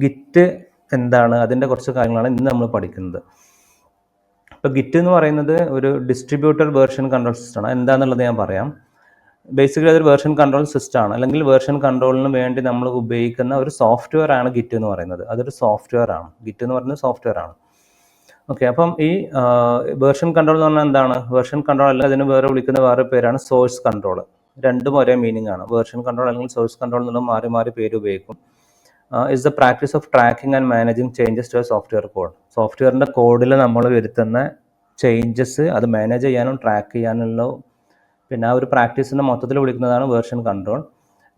Git എന്താണ്, അതിൻ്റെ കുറച്ച് കാര്യങ്ങളാണ് ഇന്ന് നമ്മൾ പഠിക്കുന്നത്. ഇപ്പോൾ ഗിറ്റ് എന്ന് പറയുന്നത് ഒരു ഡിസ്ട്രിബ്യൂട്ടഡ് വേർഷൻ കൺട്രോൾ സിസ്റ്റമാണ്. എന്താണെന്നുള്ളത് ഞാൻ പറയാം. ബേസിക്കലി അതൊരു വേർഷൻ കൺട്രോൾ സിസ്റ്റമാണ്, അല്ലെങ്കിൽ വേർഷൻ കൺട്രോളിന് വേണ്ടി നമ്മൾ ഉപയോഗിക്കുന്ന ഒരു സോഫ്റ്റ്വെയർ ആണ് ഗിറ്റ് എന്ന് പറയുന്നത്. അതൊരു സോഫ്റ്റ്വെയർ ആണ്. ഗിറ്റ് എന്ന് പറയുന്നത് സോഫ്റ്റ്വെയർ ആണ്. ഓക്കെ, അപ്പം ഈ വേർഷൻ കൺട്രോൾ എന്ന് പറഞ്ഞാൽ എന്താണ്? വേർഷൻ കൺട്രോൾ അല്ലെങ്കിൽ അതിന് വിളിക്കുന്ന വേറെ പേരാണ് സോഴ്സ് കൺട്രോൾ. രണ്ടും ഒരേ മീനിങ് ആണ്. വേർഷൻ കൺട്രോൾ അല്ലെങ്കിൽ സോഴ്സ് കൺട്രോൾ എന്നുള്ളത് മാറി മാറി പേര് ഉപയോഗിക്കും. Is the practice of tracking and managing changes to software code. സോഫ്റ്റ്വെയറിൻ്റെ കോഡിൽ നമ്മൾ വരുത്തുന്ന ചേഞ്ചസ് അത് മാനേജ് ചെയ്യാനും ട്രാക്ക് ചെയ്യാനുള്ള പിന്നെ ആ ഒരു പ്രാക്ടീസിൻ്റെ മൊത്തത്തിൽ വിളിക്കുന്നതാണ് വേർഷൻ കൺട്രോൾ.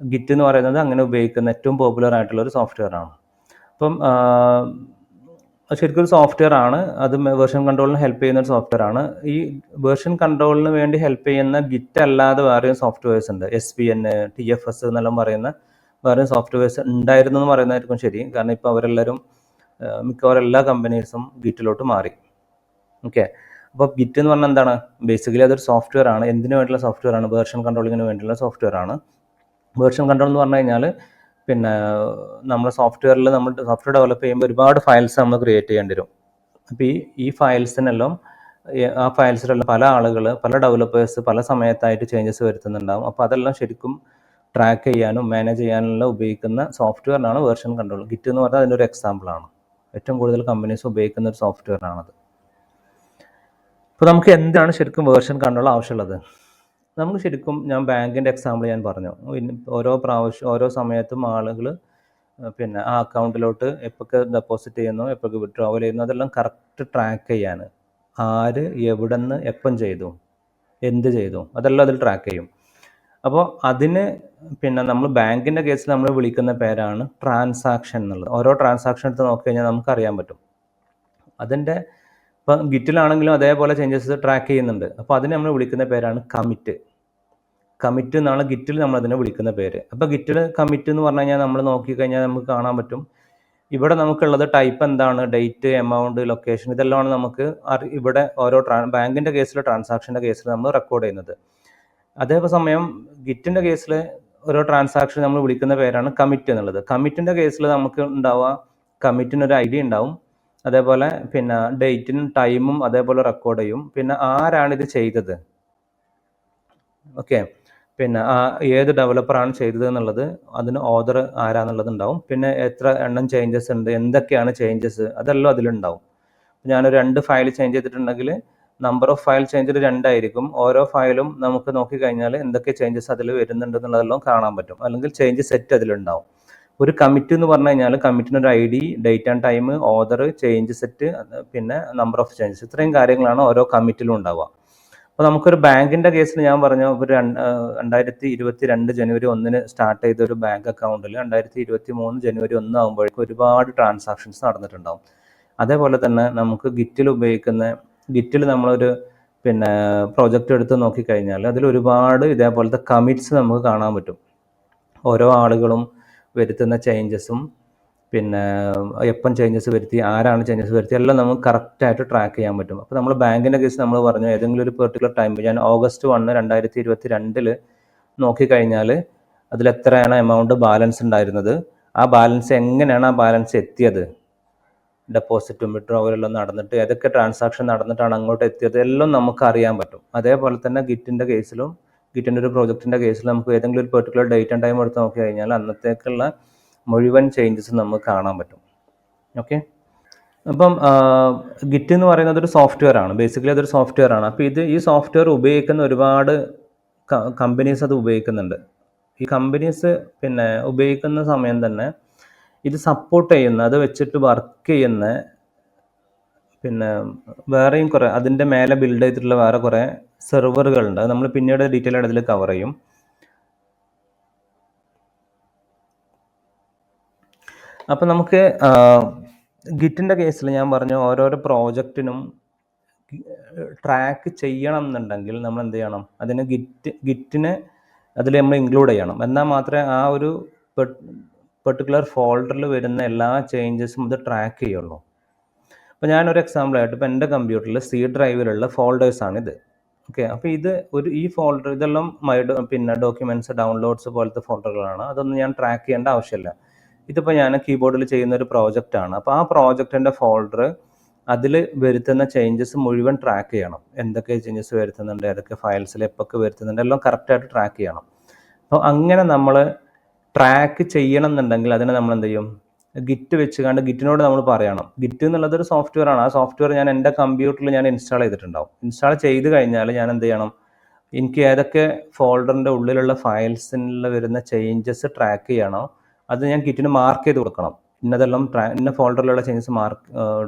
ഗിറ്റ് എന്ന് പറയുന്നത് അങ്ങനെ ഉപയോഗിക്കുന്ന ഏറ്റവും പോപ്പുലർ ആയിട്ടുള്ള ഒരു സോഫ്റ്റ്വെയർ ആണ്. അപ്പം ശരിക്കും ഒരു സോഫ്റ്റ്വെയർ ആണ്. അത് വേർഷൻ കൺട്രോളിന് ഹെൽപ്പ് ചെയ്യുന്ന ഒരു സോഫ്റ്റ്വെയർ ആണ്. ഈ വേർഷൻ കൺട്രോളിന് വേണ്ടി ഹെൽപ്പ് ചെയ്യുന്ന ഗിറ്റ് അല്ലാതെ വേറെയും സോഫ്റ്റ്വെയർസ് ഉണ്ട്. SVN, TFS എന്നെല്ലാം പറയുന്ന വേറെ സോഫ്റ്റ്വെയർസ് ഉണ്ടായിരുന്നു എന്ന് പറയുന്നതായിരിക്കും ശരി. കാരണം ഇപ്പോൾ അവരെല്ലാവരും മിക്കവാറും എല്ലാ കമ്പനീസും ഗിറ്റിലോട്ട് മാറി. ഓക്കെ, അപ്പോൾ ഗിറ്റ് എന്ന് പറഞ്ഞാൽ എന്താണ്? ബേസിക്കലി അതൊരു സോഫ്റ്റ്വെയർ ആണ്. എന്തിനു വേണ്ടിയുള്ള സോഫ്റ്റ്വെയർ ആണ്? വേർഷൻ കൺട്രോളിങ്ങിന് വേണ്ടിയുള്ള സോഫ്റ്റ്വെയർ ആണ്. വേർഷൻ കൺട്രോൾ എന്ന് പറഞ്ഞു കഴിഞ്ഞാൽ പിന്നെ നമ്മൾ സോഫ്റ്റ്വെയറിൽ നമ്മൾ സോഫ്റ്റ്വെയർ ഡെവലപ്പ് ചെയ്യുമ്പോൾ ഒരുപാട് ഫയൽസ് നമ്മൾ ക്രിയേറ്റ് ചെയ്യേണ്ടി വരും. അപ്പോൾ ഈ ഫയൽസിനെല്ലാം ആ ഫയൽസിലുള്ള പല ആളുകൾ, പല ഡെവലപ്പേഴ്സ് പല സമയത്തായിട്ട് ചേഞ്ചസ് വരുത്തുന്നുണ്ടാകും. അപ്പോൾ അതെല്ലാം ശരിക്കും ട്രാക്ക് ചെയ്യാനും മാനേജ് ചെയ്യാനുള്ള ഉപയോഗിക്കുന്ന സോഫ്റ്റ്വെയറിനാണ് വേർഷൻ കൺട്രോൾ. ഗിറ്റ് എന്ന് പറഞ്ഞാൽ അതിൻ്റെ ഒരു എക്സാമ്പിളാണ്. ഏറ്റവും കൂടുതൽ കമ്പനീസ് ഉപയോഗിക്കുന്ന ഒരു സോഫ്റ്റ്വെയറാണത്. അപ്പോൾ നമുക്ക് എന്താണ് ശരിക്കും വേർഷൻ കൺട്രോൾ ആവശ്യമുള്ളത്? നമുക്ക് ശരിക്കും ഞാൻ ബാങ്കിൻ്റെ എക്സാമ്പിൾ ഞാൻ പറഞ്ഞു. ഓരോ സമയത്തും ആളുകൾ പിന്നെ ആ അക്കൗണ്ടിലോട്ട് എപ്പോഴൊക്കെ ഡെപ്പോസിറ്റ് ചെയ്യുന്നു, എപ്പോഴൊക്കെ വിഡ്രോവൽ ചെയ്യുന്നു, അതെല്ലാം കറക്റ്റ് ട്രാക്ക് ചെയ്യാൻ ആര് എവിടെ നിന്ന് എപ്പം ചെയ്തു, എന്ത് ചെയ്തു, അതെല്ലാം അതിൽ ട്രാക്ക് ചെയ്യും. അപ്പോൾ അതിന് പിന്നെ നമ്മൾ ബാങ്കിൻ്റെ കേസിൽ നമ്മൾ വിളിക്കുന്ന പേരാണ് ട്രാൻസാക്ഷൻ എന്നുള്ളത്. ഓരോ ട്രാൻസാക്ഷൻ എടുത്ത് നോക്കി കഴിഞ്ഞാൽ നമുക്കറിയാൻ പറ്റും. അതിൻ്റെ ഇപ്പം ഗിറ്റിലാണെങ്കിലും അതേപോലെ ചേഞ്ചസ് ട്രാക്ക് ചെയ്യുന്നുണ്ട്. അപ്പോൾ അതിന് നമ്മൾ വിളിക്കുന്ന പേരാണ് കമ്മിറ്റ്. കമ്മിറ്റ് എന്നാണ് ഗിറ്റിൽ നമ്മൾ അതിനെ വിളിക്കുന്ന പേര്. അപ്പോൾ ഗിറ്റിൽ കമ്മിറ്റ് എന്ന് പറഞ്ഞു കഴിഞ്ഞാൽ നമ്മൾ നോക്കിക്കഴിഞ്ഞാൽ നമുക്ക് കാണാൻ പറ്റും. ഇവിടെ നമുക്കുള്ളത് ടൈപ്പ് എന്താണ്, ഡേറ്റ്, എമൗണ്ട്, ലൊക്കേഷൻ, ഇതെല്ലാമാണ് നമുക്ക് ഇവിടെ ഓരോ ബാങ്കിൻ്റെ കേസിൽ, ട്രാൻസാക്ഷൻ്റെ കേസിൽ നമ്മൾ റെക്കോർഡ് ചെയ്യുന്നത്. അതേസമയം ഗിറ്റിൻ്റെ കേസിൽ ഓരോ ട്രാൻസാക്ഷൻ നമ്മൾ വിളിക്കുന്ന പേരാണ് കമ്മിറ്റ് എന്നുള്ളത്. കമ്മിറ്റിൻ്റെ കേസിൽ നമുക്ക് ഉണ്ടാവുക, കമ്മിറ്റിനൊരു ID ഉണ്ടാവും, അതേപോലെ പിന്നെ ഡേറ്റിനും ടൈമും അതേപോലെ റെക്കോർഡ് ചെയ്യും. പിന്നെ ആരാണിത് ചെയ്തത്, ഓക്കെ, പിന്നെ ഏത് ഡെവലപ്പറാണ് ചെയ്തത് എന്നുള്ളത്, അതിന് ഓതർ ആരാന്നുള്ളത് ഉണ്ടാവും. പിന്നെ എത്ര എണ്ണം ചേഞ്ചസ് ഉണ്ട്, എന്തൊക്കെയാണ് ചേഞ്ചസ്, അതെല്ലാം അതിലുണ്ടാവും. ഞാനൊരു 2 ഫയൽ ചേഞ്ച് ചെയ്തിട്ടുണ്ടെങ്കിൽ നമ്പർ ഓഫ് ഫയൽ ചേഞ്ച് 2 ആയിരിക്കും. ഓരോ ഫയലും നമുക്ക് നോക്കിക്കഴിഞ്ഞാൽ എന്തൊക്കെ ചേഞ്ചസ് അതിൽ വരുന്നുണ്ട് എന്നുള്ളതെല്ലാം കാണാൻ പറ്റും. അല്ലെങ്കിൽ ചേഞ്ച് സെറ്റ് അതിലുണ്ടാവും. ഒരു കമ്മിറ്റ് എന്ന് പറഞ്ഞു കഴിഞ്ഞാൽ കമ്മിറ്റിനൊരു ID, date and time, author, change set, പിന്നെ നമ്പർ ഓഫ് ചേഞ്ചസ്, ഇത്രയും കാര്യങ്ങളാണ് ഓരോ കമ്മിറ്റിലും ഉണ്ടാവുക. അപ്പോൾ നമുക്കൊരു ബാങ്കിൻ്റെ കേസിൽ ഞാൻ പറഞ്ഞു, ഒരു 2022 ജനുവരി 1 സ്റ്റാർട്ട് ചെയ്ത ഒരു ബാങ്ക് അക്കൗണ്ടിൽ 2023 ജനുവരി 1 ആകുമ്പോഴേക്കും ഒരുപാട് ട്രാൻസാക്ഷൻസ് നടന്നിട്ടുണ്ടാവും. അതേപോലെ തന്നെ നമുക്ക് ഗിറ്റിൽ നമ്മളൊരു പിന്നെ പ്രോജക്റ്റ് എടുത്ത് നോക്കിക്കഴിഞ്ഞാൽ അതിൽ ഒരുപാട് ഇതേപോലത്തെ കമ്മിറ്റ്സ് നമുക്ക് കാണാൻ പറ്റും. ഓരോ ആളുകളും വരുത്തുന്ന ചേഞ്ചസും പിന്നെ എപ്പം ചേഞ്ചസ് വരുത്തി, ആരാണ് ചേഞ്ചസ് വരുത്തി, എല്ലാം നമുക്ക് കറക്റ്റായിട്ട് ട്രാക്ക് ചെയ്യാൻ പറ്റും. അപ്പോൾ നമ്മൾ ബാങ്കിൻ്റെ കേസ് നമ്മൾ പറഞ്ഞു ഏതെങ്കിലും ഒരു പെർട്ടിക്കുലർ ടൈം, ഞാൻ ഓഗസ്റ്റ് 1, 2022 നോക്കിക്കഴിഞ്ഞാൽ അതിലെത്രയാണ് എമൗണ്ട് ബാലൻസ് ഉണ്ടായിരുന്നത്, ആ ബാലൻസ് എങ്ങനെയാണ് ആ ബാലൻസ് എത്തിയത്, ഡെപ്പോസിറ്റും വിഡ്രോവലെല്ലാം നടന്നിട്ട് ഏതൊക്കെ ട്രാൻസാക്ഷൻ നടന്നിട്ടാണ് അങ്ങോട്ട് എത്തിയത്, എല്ലാം നമുക്ക് അറിയാൻ പറ്റും. അതേപോലെ തന്നെ ഗിറ്റിൻ്റെ കേസിലും, ഗിറ്റിൻ്റെ ഒരു പ്രോജക്റ്റിൻ്റെ കേസിലും നമുക്ക് ഏതെങ്കിലും ഒരു പെർട്ടിക്കുലർ ഡേറ്റ് ആൻഡ് ടൈം എടുത്ത് നോക്കി കഴിഞ്ഞാൽ അന്നത്തേക്കുള്ള മുഴുവൻ ചേഞ്ചസ് നമുക്ക് കാണാൻ പറ്റും. ഓക്കെ, അപ്പം ഗിറ്റ് എന്ന് പറയുന്നത് ഒരു സോഫ്റ്റ്വെയർ ആണ്. ബേസിക്കലി അതൊരു സോഫ്റ്റ്വെയർ ആണ്. അപ്പോൾ ഈ സോഫ്റ്റ്വെയർ ഉപയോഗിക്കുന്ന ഒരുപാട് കമ്പനീസ് അത് ഉപയോഗിക്കുന്നുണ്ട്. ഈ കമ്പനീസ് പിന്നെ ഉപയോഗിക്കുന്ന സമയം തന്നെ ഇത് സപ്പോർട്ട് ചെയ്യുന്ന, അത് വെച്ചിട്ട് വർക്ക് ചെയ്യുന്ന പിന്നെ വേറെയും കുറേ അതിൻ്റെ മേലെ ബിൽഡ് ചെയ്തിട്ടുള്ള വേറെ കുറേ സെർവറുകളുണ്ട്. അത് നമ്മൾ പിന്നീട് ഡീറ്റെയിൽ ആയിട്ട് അതിൽ കവർ ചെയ്യും. അപ്പം നമുക്ക് ഗിറ്റിൻ്റെ കേസിൽ ഞാൻ പറഞ്ഞു ഓരോരോ പ്രോജക്റ്റിനും ട്രാക്ക് ചെയ്യണം എന്നുണ്ടെങ്കിൽ നമ്മൾ എന്ത് ചെയ്യണം, അതിന് ഗിറ്റിനെ അതിൽ നമ്മൾ ഇൻക്ലൂഡ് ചെയ്യണം. എന്നാൽ മാത്രമേ ആ ഒരു പെർട്ടിക്കുലർ ഫോൾഡറിൽ വരുന്ന എല്ലാ ചേഞ്ചസും ഇത് ട്രാക്ക് ചെയ്യുള്ളൂ. അപ്പോൾ ഞാനൊരു എക്സാമ്പിളായിട്ട് ഇപ്പോൾ എൻ്റെ കമ്പ്യൂട്ടറിൽ C ഡ്രൈവിലുള്ള ഫോൾഡേഴ്സാണിത്. ഓക്കെ, അപ്പോൾ ഈ ഫോൾഡർ ഇതെല്ലാം പിന്നെ ഡോക്യുമെൻറ്റ്സ്, ഡൗൺലോഡ്സ് പോലത്തെ ഫോൾഡറുകളാണ്. അതൊന്നും ഞാൻ ട്രാക്ക് ചെയ്യേണ്ട ആവശ്യമില്ല. ഇതിപ്പോൾ ഞാൻ കീബോർഡിൽ ചെയ്യുന്ന ഒരു പ്രോജക്റ്റാണ്. അപ്പോൾ ആ പ്രോജക്റ്റിൻ്റെ ഫോൾഡർ അതിൽ വരുത്തുന്ന ചേഞ്ചസ് മുഴുവൻ ട്രാക്ക് ചെയ്യണം. എന്തൊക്കെ ചേഞ്ചസ് വരുത്തുന്നുണ്ട്, ഏതൊക്കെ ഫയൽസിൽ എപ്പൊക്കെ വരുത്തുന്നുണ്ട്, എല്ലാം കറക്റ്റായിട്ട് ട്രാക്ക് ചെയ്യണം. അപ്പോൾ അങ്ങനെ നമ്മൾ ട്രാക്ക് ചെയ്യണം എന്നുണ്ടെങ്കിൽ അതിനെ നമ്മൾ എന്ത് ചെയ്യും, ഗിറ്റ് വെച്ച് കണ്ട് ഗിറ്റിനോട് നമ്മൾ പറയണം. ഗിറ്റ് എന്നുള്ളത് ഒരു സോഫ്റ്റ്വെയർ ആണ്. ആ സോഫ്റ്റ്വെയർ ഞാൻ എൻ്റെ കമ്പ്യൂട്ടറിൽ ഞാൻ ഇൻസ്റ്റാൾ ചെയ്തിട്ടുണ്ടാവും. ഇൻസ്റ്റാൾ ചെയ്ത് കഴിഞ്ഞാൽ ഞാൻ എന്ത് ചെയ്യണം, എനിക്ക് ഏതൊക്കെ ഫോൾഡറിൻ്റെ ഉള്ളിലുള്ള ഫയൽസിൽ വരുന്ന ചേഞ്ചസ് ട്രാക്ക് ചെയ്യണോ അത് ഞാൻ ഗിറ്റിന് മാർക്ക് ചെയ്ത് കൊടുക്കണം. ഇന്നതെല്ലാം ഇന്ന ഫോൾഡറിലുള്ള ചേഞ്ചസ്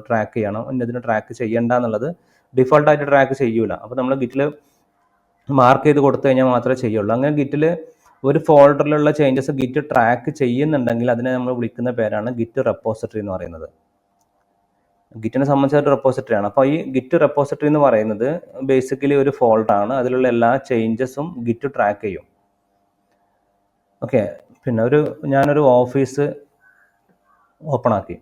ട്രാക്ക് ചെയ്യണം, ഇന്നതിന് ട്രാക്ക് ചെയ്യണ്ട എന്നുള്ളത് ഡിഫോൾട്ടായിട്ട് ട്രാക്ക് ചെയ്യൂല. അപ്പോൾ നമ്മൾ ഗിറ്റിൽ മാർക്ക് ചെയ്ത് കൊടുത്തു കഴിഞ്ഞാൽ മാത്രമേ ചെയ്യുള്ളൂ. അങ്ങനെ ഗിറ്റിൽ ഒരു ഫോൾഡറിലുള്ള ചേഞ്ചസ് ഗിറ്റ് ട്രാക്ക് ചെയ്യുന്നുണ്ടെങ്കിൽ അതിനെ നമ്മൾ വിളിക്കുന്ന പേരാണ് ഗിറ്റ് റെപ്പോസിറ്ററി എന്ന് പറയുന്നത്. ഗിറ്റിനെ സംബന്ധിച്ച റെപ്പോസിറ്ററി ആണ്. അപ്പോൾ ഈ ഗിറ്റ് റെപ്പോസിറ്ററി എന്ന് പറയുന്നത് ബേസിക്കലി ഒരു ഫോൾഡറാണ്. അതിലുള്ള എല്ലാ ചേഞ്ചസും ഗിറ്റ് ട്രാക്ക് ചെയ്യും. ഓക്കെ, പിന്നെ ഞാനൊരു ഓഫീസ് ഓപ്പൺ ആക്കി.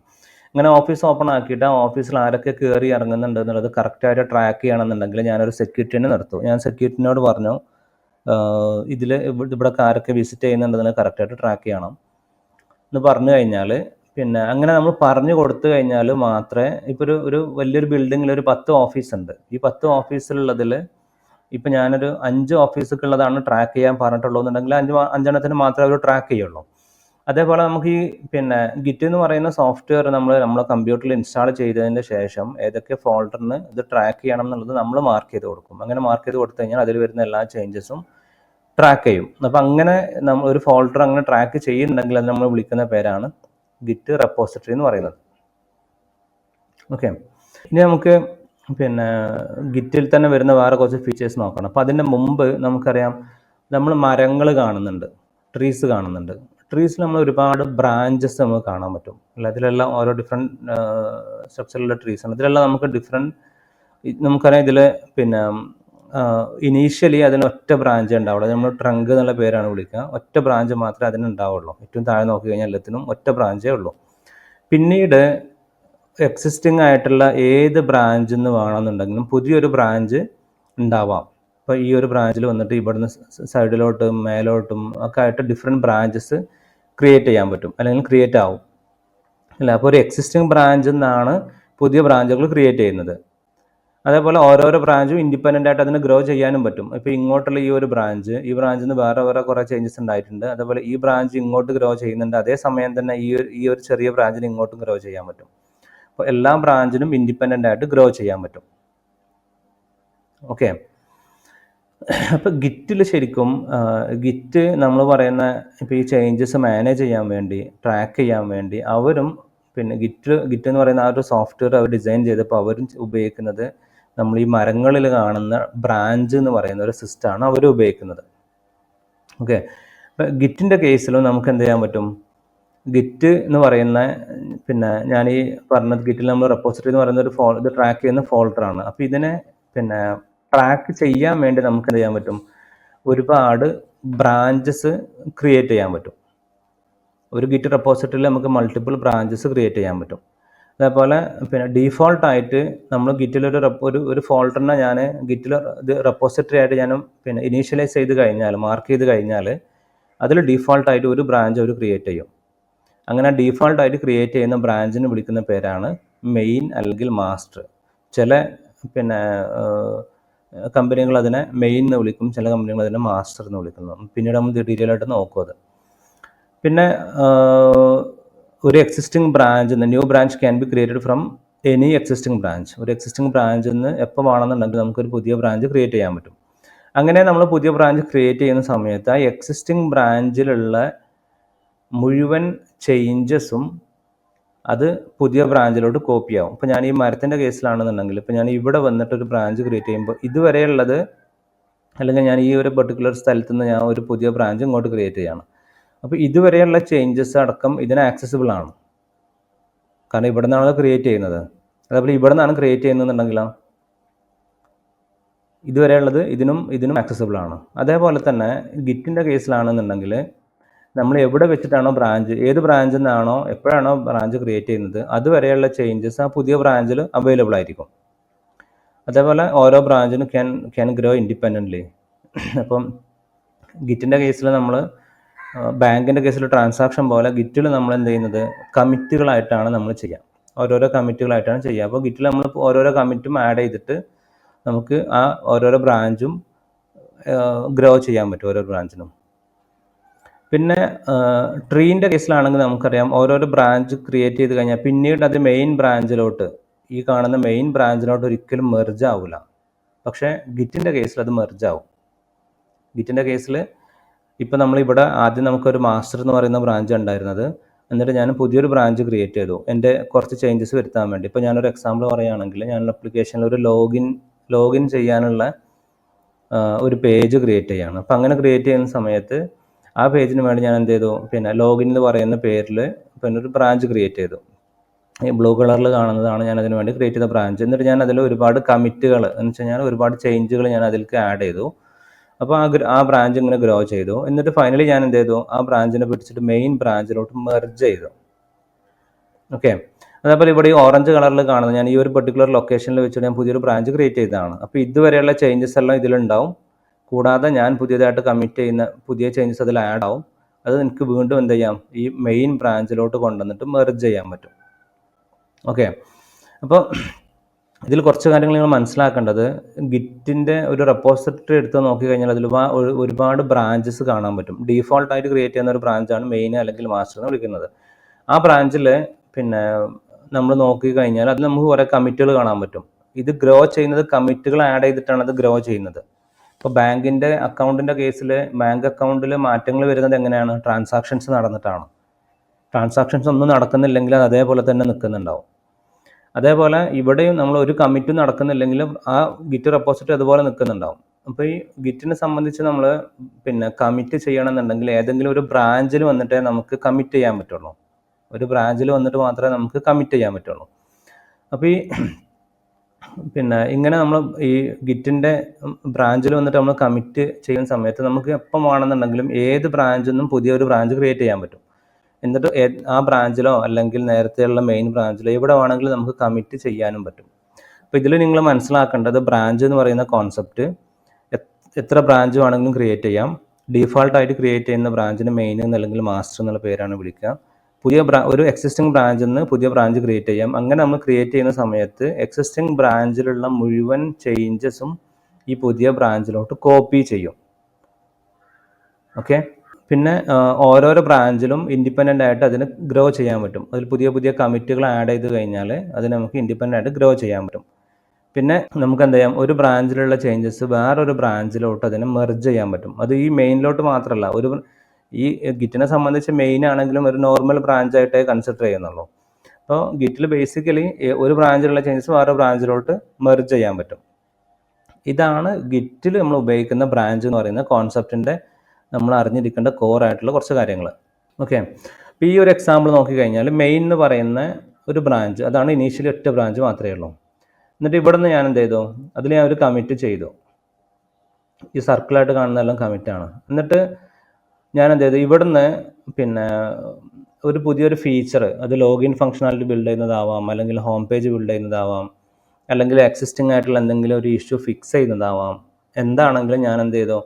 ഇങ്ങനെ ഓഫീസ് ഓപ്പൺ ആക്കിയിട്ട് ആ ഓഫീസിൽ ആരൊക്കെ കയറി ഇറങ്ങുന്നുണ്ട് എന്നുള്ളത് കറക്റ്റായിട്ട് ട്രാക്ക് ചെയ്യണമെന്നുണ്ടെങ്കിൽ ഞാനൊരു സെക്യൂരിറ്റിനെ നിർത്തും. ഞാൻ സെക്യൂരിറ്റിനോട് പറഞ്ഞു, ഇവിടെ ആരൊക്കെ വിസിറ്റ് ചെയ്യുന്നുണ്ടെന്ന് കറക്റ്റായിട്ട് ട്രാക്ക് ചെയ്യണം എന്ന് പറഞ്ഞു കഴിഞ്ഞാൽ, പിന്നെ അങ്ങനെ നമ്മൾ പറഞ്ഞു കൊടുത്തു കഴിഞ്ഞാൽ മാത്രമേ, ഇപ്പോൾ ഒരു വലിയൊരു ബിൽഡിങ്ങിൽ ഒരു 10 ഓഫീസ് ഉണ്ട്. ഈ 10 ഓഫീസിലുള്ളതിൽ ഇപ്പം ഞാനൊരു 5 ഓഫീസുകളുള്ളതാണ് ട്രാക്ക് ചെയ്യാൻ പറഞ്ഞിട്ടുള്ളൂ എന്നുണ്ടെങ്കിൽ 5 മാത്രമേ അവർ ട്രാക്ക് ചെയ്യുള്ളൂ. അതേപോലെ നമുക്ക് ഈ പിന്നെ ഗിറ്റ് എന്ന് പറയുന്ന സോഫ്റ്റ്വെയർ നമ്മളെ കമ്പ്യൂട്ടറിൽ ഇൻസ്റ്റാൾ ചെയ്തതിന് ശേഷം ഏതൊക്കെ ഫോൾഡറിന് ഇത് ട്രാക്ക് ചെയ്യണം എന്നുള്ളത് നമ്മൾ മാർക്ക് ചെയ്ത് കൊടുക്കും. അങ്ങനെ മാർക്ക് ചെയ്ത് കൊടുത്തു കഴിഞ്ഞാൽ അതിൽ വരുന്ന എല്ലാ ചേഞ്ചസും ട്രാക്ക് ചെയ്യും. അപ്പം അങ്ങനെ നമ്മൾ ഒരു ഫോൾഡർ അങ്ങനെ ട്രാക്ക് ചെയ്യുന്നുണ്ടെങ്കിൽ അത് നമ്മൾ വിളിക്കുന്ന പേരാണ് ഗിറ്റ് റെപ്പോസിറ്ററി എന്ന് പറയുന്നത്. ഓക്കെ, ഇനി നമുക്ക് പിന്നെ ഗിറ്റിൽ തന്നെ വരുന്ന വേറെ കുറച്ച് ഫീച്ചേഴ്സ് നോക്കണം. അപ്പോൾ അതിൻ്റെ മുമ്പ് നമുക്കറിയാം, നമ്മൾ മരങ്ങൾ കാണുന്നുണ്ട്, ട്രീസ് കാണുന്നുണ്ട്. ട്രീസിൽ നമ്മൾ ഒരുപാട് ബ്രാഞ്ചസ് നമുക്ക് കാണാൻ പറ്റും അല്ല, ഇതിലെല്ലാം ഓരോ ഡിഫറെൻറ്റ് സ്ട്രക്ചറിലുള്ള ട്രീസാണ്. ഇതിലെല്ലാം നമുക്കറിയാം ഇതിൽ പിന്നെ ഇനീഷ്യലി അതിന് ഒറ്റ ബ്രാഞ്ച് ഉണ്ടാവുള്ളൂ. നമ്മൾ ട്രങ്ക് എന്നുള്ള പേരാണ് വിളിക്കുക. ഒറ്റ ബ്രാഞ്ച് മാത്രമേ അതിനുണ്ടാവുള്ളൂ. ഏറ്റവും താഴെ നോക്കി കഴിഞ്ഞാൽ എല്ലാത്തിനും ഒറ്റ ബ്രാഞ്ചേ ഉള്ളൂ. പിന്നീട് എക്സിസ്റ്റിംഗ് ആയിട്ടുള്ള ഏത് ബ്രാഞ്ചിൽ നിന്ന് വേണമെന്നുണ്ടെങ്കിലും പുതിയൊരു ബ്രാഞ്ച് ഉണ്ടാവാം. അപ്പോൾ ഈ ഒരു ബ്രാഞ്ചിൽ വന്നിട്ട് ഇവിടുന്ന് സൈഡിലോട്ടും മേലോട്ടും ഒക്കെ ആയിട്ട് ഡിഫറെൻറ്റ് ബ്രാഞ്ചസ് ക്രിയേറ്റ് ചെയ്യാൻ പറ്റും, അല്ലെങ്കിൽ ക്രിയേറ്റ് ആവും അല്ല. അപ്പോൾ ഒരു എക്സിസ്റ്റിംഗ് ബ്രാഞ്ചിൽ നിന്നാണ് പുതിയ ബ്രാഞ്ചുകൾ ക്രിയേറ്റ് ചെയ്യുന്നത്. അതേപോലെ ഓരോരോ ബ്രാഞ്ചും ഇൻഡിപെൻഡൻ്റ് ആയിട്ട് അതിന് ഗ്രോ ചെയ്യാനും പറ്റും. ഇപ്പോൾ ഇങ്ങോട്ടുള്ള ഈ ബ്രാഞ്ചിൽ നിന്ന് വേറെ കുറേ ചേഞ്ചസ് ഉണ്ടായിട്ടുണ്ട്. അതേപോലെ ഈ ബ്രാഞ്ച് ഇങ്ങോട്ട് ഗ്രോ ചെയ്യുന്നുണ്ട്. അതേസമയം തന്നെ ഈ ഒരു ചെറിയ ബ്രാഞ്ചിന് ഇങ്ങോട്ടും ഗ്രോ ചെയ്യാൻ പറ്റും. അപ്പോൾ എല്ലാ ബ്രാഞ്ചിനും ഇൻഡിപെൻഡൻ്റ് ആയിട്ട് ഗ്രോ ചെയ്യാൻ പറ്റും. ഓക്കെ, അപ്പോൾ ഗിറ്റിൽ ശരിക്കും ഗിറ്റ് നമ്മൾ പറയുന്ന ഇപ്പോൾ ഈ ചേഞ്ചസ് മാനേജ് ചെയ്യാൻ വേണ്ടി, ട്രാക്ക് ചെയ്യാൻ വേണ്ടി അവരും പിന്നെ ഗിറ്റ് എന്ന് പറയുന്ന ആ ഒരു സോഫ്റ്റ്വെയർ അവർ ഡിസൈൻ ചെയ്തപ്പോൾ അവരും ഉപയോഗിക്കുന്നത് നമ്മൾ ഈ മരങ്ങളിൽ കാണുന്ന ബ്രാഞ്ച് എന്ന് പറയുന്ന ഒരു സിസ്റ്റമാണ് അവർ ഉപയോഗിക്കുന്നത്. ഓക്കെ, അപ്പോൾ ഗിറ്റിൻ്റെ കേസിലും നമുക്ക് എന്ത് ചെയ്യാൻ പറ്റും, ഗിറ്റ് എന്ന് പറയുന്ന പിന്നെ ഞാൻ ഈ പറഞ്ഞത് ഗിറ്റിൽ നമ്മൾ റെപ്പോസിറ്ററി എന്ന് പറയുന്ന ഇത് ട്രാക്ക് ചെയ്യുന്ന ഫോൾഡറാണ്. അപ്പോൾ ഇതിനെ പിന്നെ ട്രാക്ക് ചെയ്യാൻ വേണ്ടി നമുക്ക് എന്ത് ചെയ്യാൻ പറ്റും, ഒരുപാട് ബ്രാഞ്ചസ് ക്രിയേറ്റ് ചെയ്യാൻ പറ്റും. ഒരു ഗിറ്റ് റെപ്പോസിറ്ററിയിൽ നമുക്ക് മൾട്ടിപ്പിൾ ബ്രാഞ്ചസ് ക്രിയേറ്റ് ചെയ്യാൻ പറ്റും. അതേപോലെ പിന്നെ ഡീഫോൾട്ടായിട്ട് നമ്മൾ ഗിറ്റിലൊരു ഫോൾഡറിനെ ഞാൻ ഗിറ്റിൽ ഇത് റെപ്പോസിറ്ററി ആയിട്ട് ഞാൻ പിന്നെ ഇനീഷ്യലൈസ് ചെയ്ത് കഴിഞ്ഞാൽ, മാർക്ക് ചെയ്ത് കഴിഞ്ഞാൽ അതിൽ ഡീഫോൾട്ടായിട്ട് ഒരു ബ്രാഞ്ച് അവർ ക്രിയേറ്റ് ചെയ്യും. അങ്ങനെ ഡീഫോൾട്ടായിട്ട് ക്രിയേറ്റ് ചെയ്യുന്ന ബ്രാഞ്ചിന് വിളിക്കുന്ന പേരാണ് മെയിൻ അല്ലെങ്കിൽ മാസ്റ്റർ. ചില പിന്നെ കമ്പനികൾ അതിനെ മെയിൻ എന്ന് വിളിക്കും, ചില കമ്പനികൾ അതിനെ മാസ്റ്റർ എന്ന് വിളിക്കുന്നു. പിന്നീട് നമ്മൾ ഡീറ്റെയിൽ ആയിട്ട് നോക്കും അത്. പിന്നെ ഒരു existing branch, new branch can be created from any existing branch. ഒരു എക്സിസ്റ്റിംഗ് ബ്രാഞ്ചിൽ നിന്ന് എപ്പോൾ വേണമെന്നുണ്ടെങ്കിൽ നമുക്കൊരു പുതിയ ബ്രാഞ്ച് ക്രിയേറ്റ് ചെയ്യാൻ പറ്റും. അങ്ങനെ നമ്മൾ പുതിയ ബ്രാഞ്ച് ക്രിയേറ്റ് ചെയ്യുന്ന സമയത്ത് ആ എക്സിസ്റ്റിംഗ് ബ്രാഞ്ചിലുള്ള മുഴുവൻ ചേഞ്ചസും അത് പുതിയ ബ്രാഞ്ചിലോട്ട് കോപ്പി ആവും. ഇപ്പോൾ ഞാൻ ഈ മരത്തിൻ്റെ കേസിലാണെന്നുണ്ടെങ്കിൽ, ഇപ്പോൾ ഞാൻ ഇവിടെ വന്നിട്ടൊരു ബ്രാഞ്ച് ക്രിയേറ്റ് ചെയ്യുമ്പോൾ ഇതുവരെയുള്ളത്, അല്ലെങ്കിൽ ഞാൻ ഈ ഒരു പെർട്ടിക്കുലർ സ്ഥലത്ത് നിന്ന് ഞാൻ ഒരു പുതിയ ബ്രാഞ്ച് ഇങ്ങോട്ട് ക്രിയേറ്റ് ചെയ്യണം. അപ്പോൾ ഇതുവരെയുള്ള ചേഞ്ചസ് അടക്കം ഇതിന് ആക്സസിബിൾ ആണ്, കാരണം ഇവിടെ നിന്നാണ് ക്രിയേറ്റ് ചെയ്യുന്നത്. അതേപോലെ ഇവിടെ നിന്നാണ് ക്രിയേറ്റ് ചെയ്യുന്നതെന്നുണ്ടെങ്കിലോ ഇതുവരെയുള്ളത് ഇതിനും ആക്സസിബിൾ ആണ്. അതേപോലെ തന്നെ ഗിറ്റിൻ്റെ കേസിലാണെന്നുണ്ടെങ്കിൽ നമ്മൾ എവിടെ വെച്ചിട്ടാണോ ഏത് ബ്രാഞ്ചിൽ നിന്നാണോ എപ്പോഴാണോ ബ്രാഞ്ച് ക്രിയേറ്റ് ചെയ്യുന്നത് അതുവരെയുള്ള ചേഞ്ചസ് ആ പുതിയ ബ്രാഞ്ചിൽ അവൈലബിൾ ആയിരിക്കും. അതേപോലെ ഓരോ ബ്രാഞ്ചിനും ക്യാൻ ഗ്രോ ഇൻഡിപെൻഡൻ്റ്ലി. അപ്പം ഗിറ്റിൻ്റെ കേസിൽ നമ്മൾ ബാങ്കിൻ്റെ കേസിൽ ട്രാൻസാക്ഷൻ പോലെ ഗിറ്റിൽ നമ്മൾ എന്ത് ചെയ്യുന്നത് കമ്മിറ്റുകളായിട്ടാണ് നമ്മൾ ചെയ്യുക, ഓരോരോ കമ്മിറ്റുകളായിട്ടാണ് ചെയ്യുക. അപ്പോൾ ഗിറ്റിൽ നമ്മൾ ഓരോരോ കമ്മിറ്റും ആഡ് ചെയ്തിട്ട് നമുക്ക് ആ ഓരോരോ ബ്രാഞ്ചും ഗ്രോ ചെയ്യാൻ പറ്റും, ഓരോ ബ്രാഞ്ചിനും. പിന്നെ ട്രീൻ്റെ കേസിലാണെങ്കിൽ നമുക്കറിയാം ഓരോരോ ബ്രാഞ്ച് ക്രിയേറ്റ് ചെയ്ത് കഴിഞ്ഞാൽ പിന്നീട് അത് മെയിൻ ബ്രാഞ്ചിലോട്ട്, ഈ കാണുന്ന മെയിൻ ബ്രാഞ്ചിലോട്ട് ഒരിക്കലും മെർജ് ആവില്ല. പക്ഷേ ഗിറ്റിൻ്റെ കേസിൽ അത് മെർജ് ആവും. ഗിറ്റിൻ്റെ കേസിൽ ഇപ്പോൾ നമ്മളിവിടെ ആദ്യം നമുക്കൊരു മാസ്റ്റർ എന്ന് പറയുന്ന ബ്രാഞ്ച് ഉണ്ടായിരുന്നത്, എന്നിട്ട് ഞാൻ പുതിയൊരു ബ്രാഞ്ച് ക്രിയേറ്റ് ചെയ്തു എൻ്റെ കുറച്ച് ചേഞ്ചസ് വരുത്താൻ വേണ്ടി. ഇപ്പോൾ ഞാനൊരു എക്സാമ്പിൾ പറയുകയാണെങ്കിൽ, ഞാൻ ആപ്ലിക്കേഷനിൽ ഒരു ലോഗിൻ ചെയ്യാനുള്ള ഒരു പേജ് ക്രിയേറ്റ് ചെയ്യുകയാണ്. അപ്പോൾ അങ്ങനെ ക്രിയേറ്റ് ചെയ്യുന്ന സമയത്ത് ആ പേജിന് വേണ്ടി ഞാൻ എന്ത് ചെയ്തു, പിന്നെ ലോഗിൻ എന്ന് പറയുന്ന പേരിൽ പിന്നെ ഒരു ബ്രാഞ്ച് ക്രിയേറ്റ് ചെയ്തു. ഈ ബ്ലൂ കളറിൽ കാണുന്നതാണ് ഞാൻ അതിന് വേണ്ടി ക്രിയേറ്റ് ചെയ്ത ബ്രാഞ്ച്. എന്നിട്ട് ഞാൻ അതിൽ ഒരുപാട് കമ്മിറ്റുകൾ എന്ന് വെച്ച് കഴിഞ്ഞാൽ ഒരുപാട് ചേഞ്ചുകൾ ഞാൻ അതിലേക്ക് ആഡ് ചെയ്തു. അപ്പോൾ ആ ബ്രാഞ്ച് ഇങ്ങനെ ഗ്രോ ചെയ്തു. എന്നിട്ട് ഫൈനലി ഞാൻ എന്ത് ചെയ്തു, ആ ബ്രാഞ്ചിനെ പിടിച്ചിട്ട് മെയിൻ ബ്രാഞ്ചിലോട്ട് മെർജ് ചെയ്തു. ഓക്കെ, അതേപോലെ ഇവിടെ ഈ ഓറഞ്ച് കളറിൽ കാണുന്നത് ഞാൻ ഈ ഒരു പെർട്ടിക്കുലർ ലൊക്കേഷനിൽ വെച്ചിട്ട് ഞാൻ പുതിയൊരു ബ്രാഞ്ച് ക്രിയേറ്റ് ചെയ്തതാണ്. അപ്പോൾ ഇതുവരെയുള്ള ചേഞ്ചസ് എല്ലാം ഇതിലുണ്ടാവും. കൂടാതെ ഞാൻ പുതിയതായിട്ട് കമ്മിറ്റ് ചെയ്യുന്ന പുതിയ ചേഞ്ചസ് അതിൽ ആഡ് ആവും. അത് എനിക്ക് വീണ്ടും എന്ത് ചെയ്യാം, ഈ മെയിൻ ബ്രാഞ്ചിലോട്ട് കൊണ്ടുവന്നിട്ട് മെർജ് ചെയ്യാൻ പറ്റും. ഓക്കെ, അപ്പോൾ ഇതിൽ കുറച്ച് കാര്യങ്ങൾ നിങ്ങൾ മനസ്സിലാക്കേണ്ടത്, ഗിറ്റിൻ്റെ ഒരു റെപ്പോസിറ്ററി എടുത്ത് നോക്കിക്കഴിഞ്ഞാൽ അതിൽ ഒരുപാട് ബ്രാഞ്ചസ് കാണാൻ പറ്റും. ഡീഫോൾട്ടായിട്ട് ക്രിയേറ്റ് ചെയ്യുന്ന ഒരു ബ്രാഞ്ചാണ് മെയിൻ അല്ലെങ്കിൽ മാസ്റ്റർ എന്ന് വിളിക്കുന്നത്. ആ ബ്രാഞ്ചിൽ പിന്നെ നമ്മൾ നോക്കിക്കഴിഞ്ഞാൽ അതിൽ നമുക്ക് കുറേ കമ്മിറ്റുകൾ കാണാൻ പറ്റും. ഇത് ഗ്രോ ചെയ്യുന്നത് കമ്മിറ്റുകൾ ആഡ് ചെയ്തിട്ടാണ് അത് ഗ്രോ ചെയ്യുന്നത്. ഇപ്പോൾ ബാങ്കിൻ്റെ അക്കൗണ്ടിൻ്റെ കേസിൽ ബാങ്ക് അക്കൗണ്ടിൽ മാറ്റങ്ങൾ വരുന്നത് എങ്ങനെയാണ്, ട്രാൻസാക്ഷൻസ് നടന്നിട്ടാണ്. ട്രാൻസാക്ഷൻസ് ഒന്നും നടക്കുന്നില്ലെങ്കിൽ അത് അതേപോലെ തന്നെ നിൽക്കുന്നുണ്ടാവും. അതേപോലെ ഇവിടെയും നമ്മൾ ഒരു കമ്മിറ്റും നടക്കുന്നില്ലെങ്കിലും ആ ഗിറ്റ് റെപ്പോസിറ്ററി അതുപോലെ നിൽക്കുന്നുണ്ടാവും. അപ്പോൾ ഈ ഗിറ്റിനെ സംബന്ധിച്ച് നമ്മൾ പിന്നെ കമ്മിറ്റ് ചെയ്യണമെന്നുണ്ടെങ്കിൽ ഏതെങ്കിലും ഒരു ബ്രാഞ്ചിൽ വന്നിട്ടേ നമുക്ക് കമ്മിറ്റ് ചെയ്യാൻ പറ്റുള്ളൂ. ഒരു ബ്രാഞ്ചിൽ വന്നിട്ട് മാത്രമേ നമുക്ക് കമ്മിറ്റ് ചെയ്യാൻ പറ്റുള്ളൂ. അപ്പോൾ ഈ പിന്നെ ഇങ്ങനെ നമ്മൾ ഈ ഗിറ്റിൻ്റെ ബ്രാഞ്ചിൽ വന്നിട്ട് നമ്മൾ കമ്മിറ്റ് ചെയ്യുന്ന സമയത്ത് നമുക്ക് എപ്പം വേണമെന്നുണ്ടെങ്കിലും ഏത് ബ്രാഞ്ചിൽ നിന്നും പുതിയൊരു ബ്രാഞ്ച് ക്രിയേറ്റ് ചെയ്യാൻ പറ്റും. എന്നിട്ട് ആ ബ്രാഞ്ചിലോ അല്ലെങ്കിൽ നേരത്തെയുള്ള മെയിൻ ബ്രാഞ്ചിലോ എവിടെ വേണമെങ്കിലും നമുക്ക് കമ്മിറ്റ് ചെയ്യാനും പറ്റും. അപ്പോൾ ഇതിൽ നിങ്ങൾ മനസ്സിലാക്കേണ്ടത് ഒരു എന്ന് പറയുന്ന കോൺസെപ്റ്റ് എത്ര ബ്രാഞ്ച് വേണമെങ്കിലും ക്രിയേറ്റ് ചെയ്യാം. ഡീഫാൾട്ടായിട്ട് ക്രിയേറ്റ് ചെയ്യുന്ന ബ്രാഞ്ചിന് മെയിൻ അല്ലെങ്കിൽ മാസ്റ്റർ എന്നുള്ള പേരാണ് വിളിക്കുക. ഒരു എക്സിസ്റ്റിംഗ് ബ്രാഞ്ചിൽ നിന്ന് പുതിയ ബ്രാഞ്ച് ക്രിയേറ്റ് ചെയ്യാം. അങ്ങനെ നമ്മൾ ക്രിയേറ്റ് ചെയ്യുന്ന സമയത്ത് എക്സിസ്റ്റിംഗ് ബ്രാഞ്ചിലുള്ള മുഴുവൻ ചേഞ്ചസും ഈ പുതിയ ബ്രാഞ്ചിലോട്ട് കോപ്പി ചെയ്യും. ഓക്കെ, പിന്നെ ഓരോരോ ബ്രാഞ്ചിലും ഇൻഡിപെൻഡൻ്റ് ആയിട്ട് അതിന് ഗ്രോ ചെയ്യാൻ പറ്റും. അതിൽ പുതിയ പുതിയ കമ്മിറ്റുകൾ ആഡ് ചെയ്ത് കഴിഞ്ഞാൽ അത് നമുക്ക് ഇൻഡിപെൻഡൻ്റ് ആയിട്ട് ഗ്രോ ചെയ്യാൻ പറ്റും. പിന്നെ നമുക്ക് എന്ത് ചെയ്യാം, ഒരു ബ്രാഞ്ചിലുള്ള ചേഞ്ചസ് വേറൊരു ബ്രാഞ്ചിലോട്ട് അതിനെ മെർജ് ചെയ്യാൻ പറ്റും. അത് ഈ മെയിനിലോട്ട് മാത്രമല്ല, ഈ ഗിറ്റിനെ സംബന്ധിച്ച് മെയിൻ ആണെങ്കിലും ഒരു നോർമൽ ബ്രാഞ്ചായിട്ടേ കൺസിഡർ ചെയ്യുന്നുള്ളൂ. അപ്പോൾ ഗിറ്റിൽ ബേസിക്കലി ഒരു ബ്രാഞ്ചിലുള്ള ചേഞ്ചസ് വേറെ ബ്രാഞ്ചിലോട്ട് മെർജ് ചെയ്യാൻ പറ്റും. ഇതാണ് ഗിറ്റിൽ നമ്മൾ ഉപയോഗിക്കുന്ന ബ്രാഞ്ച് എന്ന് പറയുന്ന കോൺസെപ്റ്റിൻ്റെ നമ്മൾ അറിഞ്ഞിരിക്കേണ്ട കോർ ആയിട്ടുള്ള കുറച്ച് കാര്യങ്ങൾ. ഓക്കെ, അപ്പോൾ ഈ ഒരു എക്സാമ്പിൾ നോക്കിക്കഴിഞ്ഞാൽ മെയിൻ എന്ന് പറയുന്ന ഒരു ബ്രാഞ്ച്, അതാണ് ഇനീഷ്യലി ഒറ്റ ബ്രാഞ്ച് മാത്രമേ ഉള്ളൂ. എന്നിട്ട് ഇവിടെ നിന്ന് ഞാൻ എന്ത് ചെയ്തു, അതിൽ ഞാൻ ഒരു കമ്മിറ്റ് ചെയ്തു. ഈ സർക്കിളായിട്ട് കാണുന്നതെല്ലാം കമ്മിറ്റാണ്. എന്നിട്ട് ഞാൻ എന്ത് ചെയ്തു, ഇവിടുന്ന് പിന്നെ ഒരു പുതിയൊരു ഫീച്ചർ, അത് ലോഗിൻ ഫംഗ്ഷനാലിറ്റി ബിൽഡ് ചെയ്യുന്നതാവാം, അല്ലെങ്കിൽ ഹോം പേജ് ബിൽഡ് ചെയ്യുന്നതാവാം, അല്ലെങ്കിൽ എക്സിസ്റ്റിംഗ് ആയിട്ടുള്ള എന്തെങ്കിലും ഒരു ഇഷ്യൂ ഫിക്സ് ചെയ്യുന്നതാവാം. എന്താണെങ്കിലും ഞാൻ എന്ത് ചെയ്തു,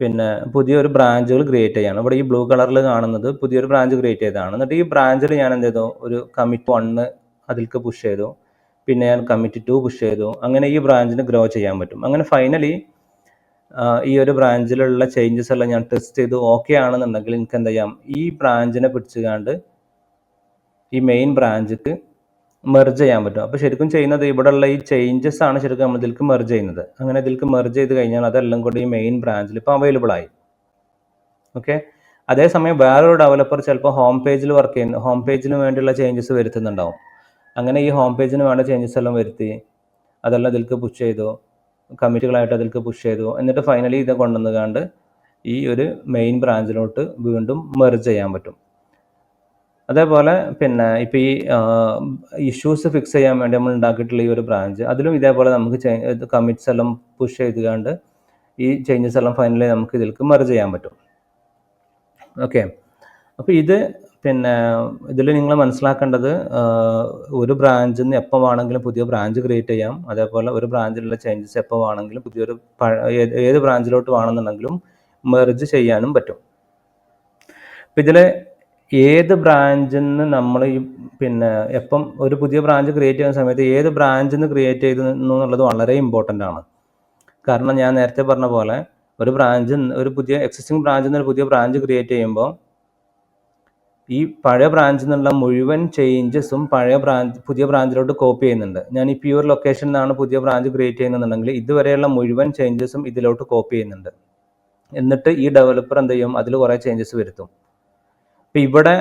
പിന്നെ പുതിയൊരു ബ്രാഞ്ചുകൾ ക്രിയേറ്റ് ചെയ്യാണ്. ഇവിടെ ഈ ബ്ലൂ കളറിൽ കാണുന്നത് പുതിയൊരു ബ്രാഞ്ച് ക്രിയേറ്റ് ചെയ്തതാണ്. എന്നിട്ട് ഈ ബ്രാഞ്ചിൽ ഞാൻ എന്ത് ചെയ്തു, ഒരു കമ്മിറ്റ് 1 അതിലേക്ക് പുഷ് ചെയ്തു, പിന്നെ ഞാൻ കമ്മിറ്റ് 2 പുഷ് ചെയ്തു. അങ്ങനെ ഈ ബ്രാഞ്ചിന് ഗ്രോ ചെയ്യാൻ പറ്റും. അങ്ങനെ ഫൈനലി ഈ ഒരു ബ്രാഞ്ചിലുള്ള ചേഞ്ചസ് എല്ലാം ഞാൻ ടെസ്റ്റ് ചെയ്തു ഓക്കെ ആണെന്നുണ്ടെങ്കിൽ എനിക്ക് എന്ത് ചെയ്യാം, ഈ ബ്രാഞ്ചിനെ പിടിച്ചുകൊണ്ട് ഈ മെയിൻ ബ്രാഞ്ചിക്ക് മെർജ് ചെയ്യാൻ പറ്റും. അപ്പോൾ ശരിക്കും ചെയ്യുന്നത് ഇവിടെയുള്ള ഈ ചേഞ്ചസ് ആണ് ശരിക്കും നമ്മൾ ഇതിലേക്ക് മെർജ് ചെയ്യുന്നത്. അങ്ങനെ ഇതിലേക്ക് മെർജ് ചെയ്ത് കഴിഞ്ഞാൽ അതെല്ലാം കൂടി ഈ മെയിൻ ബ്രാഞ്ചിൽ ഇപ്പോൾ അവൈലബിൾ ആയി. ഓക്കെ, അതേസമയം വേറൊരു ഡെവലപ്പർ ചിലപ്പോൾ ഹോം പേജിൽ വർക്ക് ചെയ്യുന്ന, ഹോം പേജിന് വേണ്ടിയുള്ള ചേഞ്ചസ് വരുത്തുന്നുണ്ടാവും. അങ്ങനെ ഈ ഹോം പേജിന് വേണ്ട ചേഞ്ചസ് എല്ലാം വരുത്തി അതെല്ലാം ഇതിലേക്ക് പുഷ് ചെയ്തു, കമ്മിറ്റുകളായിട്ട് അതിലേക്ക് പുഷ് ചെയ്തു. എന്നിട്ട് ഫൈനലി ഇത് കൊണ്ടുവന്നുകൊണ്ട് ഈ ഒരു മെയിൻ ബ്രാഞ്ചിലോട്ട് വീണ്ടും മെർജ് ചെയ്യാൻ പറ്റും. അതേപോലെ പിന്നെ ഇപ്പോൾ ഈ ഇഷ്യൂസ് ഫിക്സ് ചെയ്യാൻ വേണ്ടി നമ്മൾ ഉണ്ടാക്കിയിട്ടുള്ള ഈ ഒരു ബ്രാഞ്ച്, അതിലും ഇതേപോലെ നമുക്ക് കമ്മിറ്റ്സ് എല്ലാം പുഷ് ചെയ്തുകൊണ്ട് ഈ ചേഞ്ചസ് എല്ലാം ഫൈനലി നമുക്ക് ഇതിലേക്ക് മെർജ് ചെയ്യാൻ പറ്റും. ഓക്കെ, അപ്പോൾ ഇത് പിന്നെ ഇതിൽ നിങ്ങൾ മനസ്സിലാക്കേണ്ടത്, ഒരു ബ്രാഞ്ചിൽ നിന്ന് എപ്പോൾ വേണമെങ്കിലും പുതിയ ബ്രാഞ്ച് ക്രിയേറ്റ് ചെയ്യാം. അതേപോലെ ഒരു ബ്രാഞ്ചിലുള്ള ചേഞ്ചസ് എപ്പോൾ വേണമെങ്കിലും ഏത് ബ്രാഞ്ചിലോട്ട് വേണമെന്നുണ്ടെങ്കിലും മെർജ് ചെയ്യാനും പറ്റും. അപ്പം ഇതിൽ ഏത് ബ്രാഞ്ചിൽ നിന്ന് നമ്മൾ ഈ പിന്നെ എപ്പം ഒരു പുതിയ ബ്രാഞ്ച് ക്രിയേറ്റ് ചെയ്യുന്ന സമയത്ത് ഏത് ബ്രാഞ്ചിൽ നിന്ന് ക്രിയേറ്റ് ചെയ്തു എന്നുള്ളത് വളരെ ഇമ്പോർട്ടൻ്റ് ആണ്. കാരണം ഞാൻ നേരത്തെ പറഞ്ഞ പോലെ ഒരു പുതിയ എക്സിസ്റ്റിംഗ് ബ്രാഞ്ചിൽ നിന്ന് ഒരു പുതിയ ബ്രാഞ്ച് ക്രിയേറ്റ് ചെയ്യുമ്പോൾ ഈ പഴയ ബ്രാഞ്ചിൽ നിന്നുള്ള മുഴുവൻ ചേഞ്ചസും പുതിയ ബ്രാഞ്ചിലോട്ട് കോപ്പി ചെയ്യുന്നുണ്ട്. ഞാൻ ഈ പ്യൂർ ലൊക്കേഷനിൽ നിന്നാണ് പുതിയ ബ്രാഞ്ച് ക്രിയേറ്റ് ചെയ്യുന്നുണ്ടെങ്കിൽ ഇതുവരെയുള്ള മുഴുവൻ ചേഞ്ചസും ഇതിലോട്ട് കോപ്പി ചെയ്യുന്നുണ്ട്. എന്നിട്ട് ഈ ഡെവലപ്പർ എന്ത് ചെയ്യും, അതിൽ കുറേ ചേഞ്ചസ് വരുത്തും. ഇപ്പം ഇവിടെ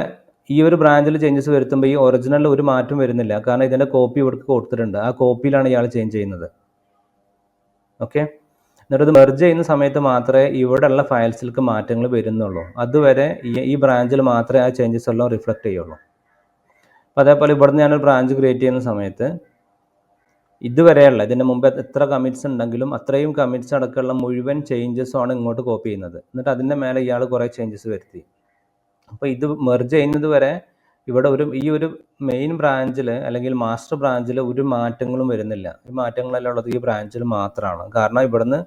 ഈ ഒരു ബ്രാഞ്ചിൽ ചേഞ്ചസ് വരുത്തുമ്പോൾ ഈ ഒറിജിനൽ ഒരു മാറ്റം വരുന്നില്ല, കാരണം ഇതിൻ്റെ കോപ്പി ഇവിടേക്ക് കൊടുത്തിട്ടുണ്ട്. ആ കോപ്പിയിലാണ് ഇയാൾ ചേഞ്ച് ചെയ്യുന്നത്. ഓക്കെ, എന്നിട്ട് ഇത് മെർജ് ചെയ്യുന്ന സമയത്ത് മാത്രമേ ഇവിടെയുള്ള ഫയൽസിലേക്ക് മാറ്റങ്ങൾ വരുന്നുള്ളൂ. അതുവരെ ഈ ബ്രാഞ്ചിൽ മാത്രമേ ആ ചേഞ്ചസ് എല്ലാം റിഫ്ലക്റ്റ് ചെയ്യുള്ളൂ. അപ്പോൾ അതേപോലെ ഇവിടുന്ന് ഞാനൊരു ബ്രാഞ്ച് ക്രിയേറ്റ് ചെയ്യുന്ന സമയത്ത് ഇതുവരെയുള്ള ഇതിൻ്റെ മുമ്പ് എത്ര കമ്മിറ്റ്സ് ഉണ്ടെങ്കിലും അത്രയും കമ്മിറ്റ്സ് അടക്കമുള്ള മുഴുവൻ ചേഞ്ചസുമാണ് ഇങ്ങോട്ട് കോപ്പി ചെയ്യുന്നത്. എന്നിട്ട് അതിൻ്റെ മേലെ ഇയാൾ കുറേ ചേഞ്ചസ് വരുത്തി. അപ്പോൾ ഇത് മെർജ് ചെയ്യുന്നത് വരെ ഇവിടെ ഈ ഒരു മെയിൻ ബ്രാഞ്ചിൽ അല്ലെങ്കിൽ മാസ്റ്റർ ബ്രാഞ്ചിൽ ഒരു മാറ്റങ്ങളും വരുന്നില്ല. ഈ മാറ്റങ്ങളെല്ലാം ഉള്ളത് ഈ ബ്രാഞ്ചിൽ മാത്രമാണ്. കാരണം ഇവിടുന്ന്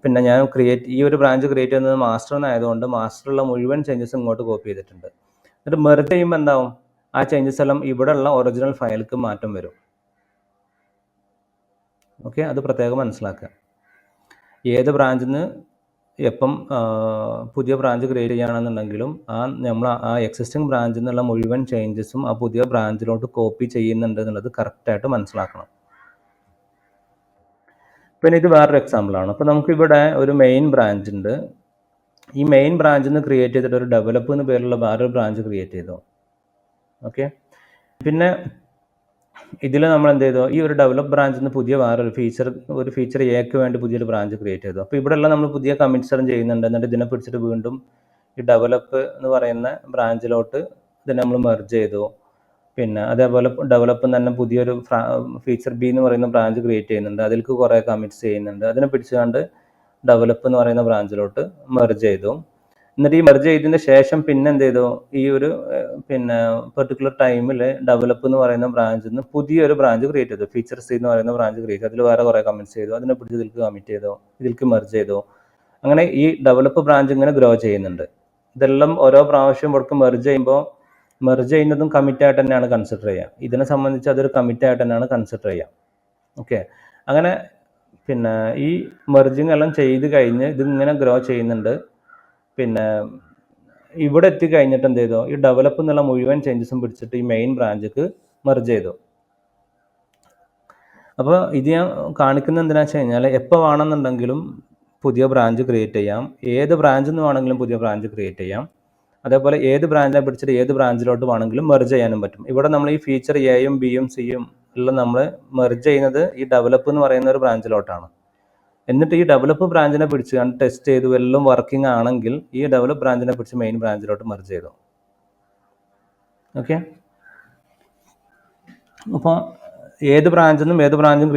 പിന്നെ ഞാൻ ഈ ഒരു ബ്രാഞ്ച് ക്രിയേറ്റ് ചെയ്യുന്നത് മാസ്റ്ററിനായതുകൊണ്ട് മാസ്റ്ററുള്ള മുഴുവൻ ചേഞ്ചസ് ഇങ്ങോട്ട് കോപ്പി ചെയ്തിട്ടുണ്ട്. എന്നിട്ട് മെർജ് ചെയ്യുമ്പോൾ എന്താവും, ആ ചേഞ്ചസ് എല്ലാം ഇവിടെയുള്ള ഒറിജിനൽ ഫയലിലേക്ക് മാറ്റം വരും. ഓക്കെ, അത് പ്രത്യേകം മനസ്സിലാക്കുക. ഏത് ബ്രാഞ്ചിൽ നിന്ന് എപ്പം പുതിയ ബ്രാഞ്ച് ക്രിയേറ്റ് ചെയ്യുകയാണെന്നുണ്ടെങ്കിലും നമ്മൾ ആ എക്സിസ്റ്റിംഗ് ബ്രാഞ്ചിൽ നിന്നുള്ള മുഴുവൻ ചേഞ്ചസും ആ പുതിയ ബ്രാഞ്ചിലോട്ട് കോപ്പി ചെയ്യുന്നുണ്ട് എന്നുള്ളത് കറക്റ്റായിട്ട് മനസ്സിലാക്കണം. പിന്നെ ഇത് വേറൊരു എക്സാമ്പിളാണ്. അപ്പോൾ നമുക്കിവിടെ ഒരു മെയിൻ ബ്രാഞ്ച് ഉണ്ട്. ഈ മെയിൻ ബ്രാഞ്ചിൽ നിന്ന് ക്രിയേറ്റ് ചെയ്തിട്ട് ഒരു ഡെവലപ്പ് എന്ന് പേരുള്ള വേറൊരു ബ്രാഞ്ച് ക്രിയേറ്റ് ചെയ്തു. ഓക്കെ, പിന്നെ ഇതിൽ നമ്മൾ എന്ത് ചെയ്തു, ഈ ഒരു ഡെവലപ്പ് ബ്രാഞ്ചിൽ നിന്ന് പുതിയ വേറൊരു ഫീച്ചർ എക്ക് വേണ്ടി പുതിയൊരു ബ്രാഞ്ച് ക്രിയേറ്റ് ചെയ്തു. അപ്പോൾ ഇവിടെയുള്ള നമ്മൾ പുതിയ കമ്മിറ്റ്സും ചെയ്യുന്നുണ്ട്. എന്നിട്ട് ഇതിനെ പിടിച്ചിട്ട് വീണ്ടും ഈ ഡെവലപ്പ് എന്ന് പറയുന്ന ബ്രാഞ്ചിലോട്ട് ഇതിനെ നമ്മൾ മെർജ് ചെയ്തു. പിന്നെ അതേപോലെ ഡെവലപ്പ് തന്നെ പുതിയൊരു ഫീച്ചർ ബി എന്ന് പറയുന്ന ബ്രാഞ്ച് ക്രിയേറ്റ് ചെയ്യുന്നുണ്ട്. അതിലേക്ക് കുറേ കമ്മിറ്റ്സ് ചെയ്യുന്നുണ്ട്. അതിനെ പിടിച്ചുകൊണ്ട് ഡെവലപ്പ് എന്ന് പറയുന്ന ബ്രാഞ്ചിലോട്ട് മെർജ് ചെയ്തു. എന്നിട്ട് ഈ മെർജ് ചെയ്തതിന് ശേഷം പിന്നെ എന്ത് ചെയ്തു, ഈ ഒരു പിന്നെ പെർട്ടിക്കുലർ ടൈമിൽ ഡെവലപ്പ് എന്ന് പറയുന്ന ബ്രാഞ്ചിൽ നിന്ന് പുതിയൊരു ബ്രാഞ്ച് ക്രിയേറ്റ് ചെയ്തു. ഫീച്ചർ സി എന്ന് പറയുന്ന ബ്രാഞ്ച് ക്രിയേറ്റ് ചെയ്തു. അതിൽ വേറെ കുറേ കമ്മിറ്റ്സ് ചെയ്തു. അതിനെ പിടിച്ച് ഇതിലേക്ക് കമ്മിറ്റ് ചെയ്തു, ഇതിലേക്ക് മെർജ് ചെയ്തു. അങ്ങനെ ഈ ഡെവലപ്പ് ബ്രാഞ്ച് ഇങ്ങനെ ഗ്രോ ചെയ്യുന്നുണ്ട്. ഇതെല്ലാം ഓരോ പ്രാവശ്യം ഇവർക്ക് മെർജ് ചെയ്യുന്നതും കമ്മിറ്റായിട്ട് തന്നെയാണ് കൺസിഡർ ചെയ്യുക. ഇതിനെ സംബന്ധിച്ച് അതൊരു കമ്മിറ്റായിട്ട് തന്നെയാണ് കൺസിഡർ ചെയ്യുക. ഓക്കെ, അങ്ങനെ പിന്നെ ഈ മെർജിങ് എല്ലാം ചെയ്ത് കഴിഞ്ഞ് ഇതിങ്ങനെ ഗ്രോ ചെയ്യുന്നുണ്ട്. പിന്നെ ഇവിടെ എത്തിക്കഴിഞ്ഞിട്ട് എന്ത് ചെയ്തു, ഈ ഡെവലപ്പ് എന്നുള്ള മുഴുവൻ ചേഞ്ചസും പിടിച്ചിട്ട് ഈ മെയിൻ ബ്രാഞ്ചിക്ക് മെർജ് ചെയ്തു. അപ്പോൾ ഇത് ഞാൻ കാണിക്കുന്നത് എന്തിനാ വെച്ച് കഴിഞ്ഞാൽ എപ്പോൾ വേണമെന്നുണ്ടെങ്കിലും പുതിയ ബ്രാഞ്ച് ക്രിയേറ്റ് ചെയ്യാം, ഏത് ബ്രാഞ്ചിൽ നിന്ന് വേണമെങ്കിലും പുതിയ ബ്രാഞ്ച് ക്രിയേറ്റ് ചെയ്യാം. അതേപോലെ ഏത് ബ്രാഞ്ചിനെ പിടിച്ചിട്ട് ഏത് ബ്രാഞ്ചിലോട്ട് വേണമെങ്കിലും മെർജ് ചെയ്യാനും പറ്റും. ഇവിടെ നമ്മൾ ഈ ഫീച്ചർ എയും ബിയും സിയും എല്ലാം നമ്മൾ മെർജ് ചെയ്യുന്നത് ഈ ഡെവലപ്പ് എന്ന് പറയുന്ന ഒരു ബ്രാഞ്ചിലോട്ടാണ്. എന്നിട്ട് ഈ ഡെവലപ്പ് ബ്രാഞ്ചിനെ പിടിച്ച് ടെസ്റ്റ് ചെയ്തു എല്ലാം വർക്കിംഗ് ആണെങ്കിൽ ഈ ഡെവലപ്പ് ബ്രാഞ്ചിനെ പിടിച്ച് മെയിൻ ബ്രാഞ്ചിലോട്ട് മെർജ് ചെയ്തു. ഓക്കെ, അപ്പോൾ ഏത് ബ്രാഞ്ചിൽ നിന്നും ഏത് ബ്രാഞ്ചും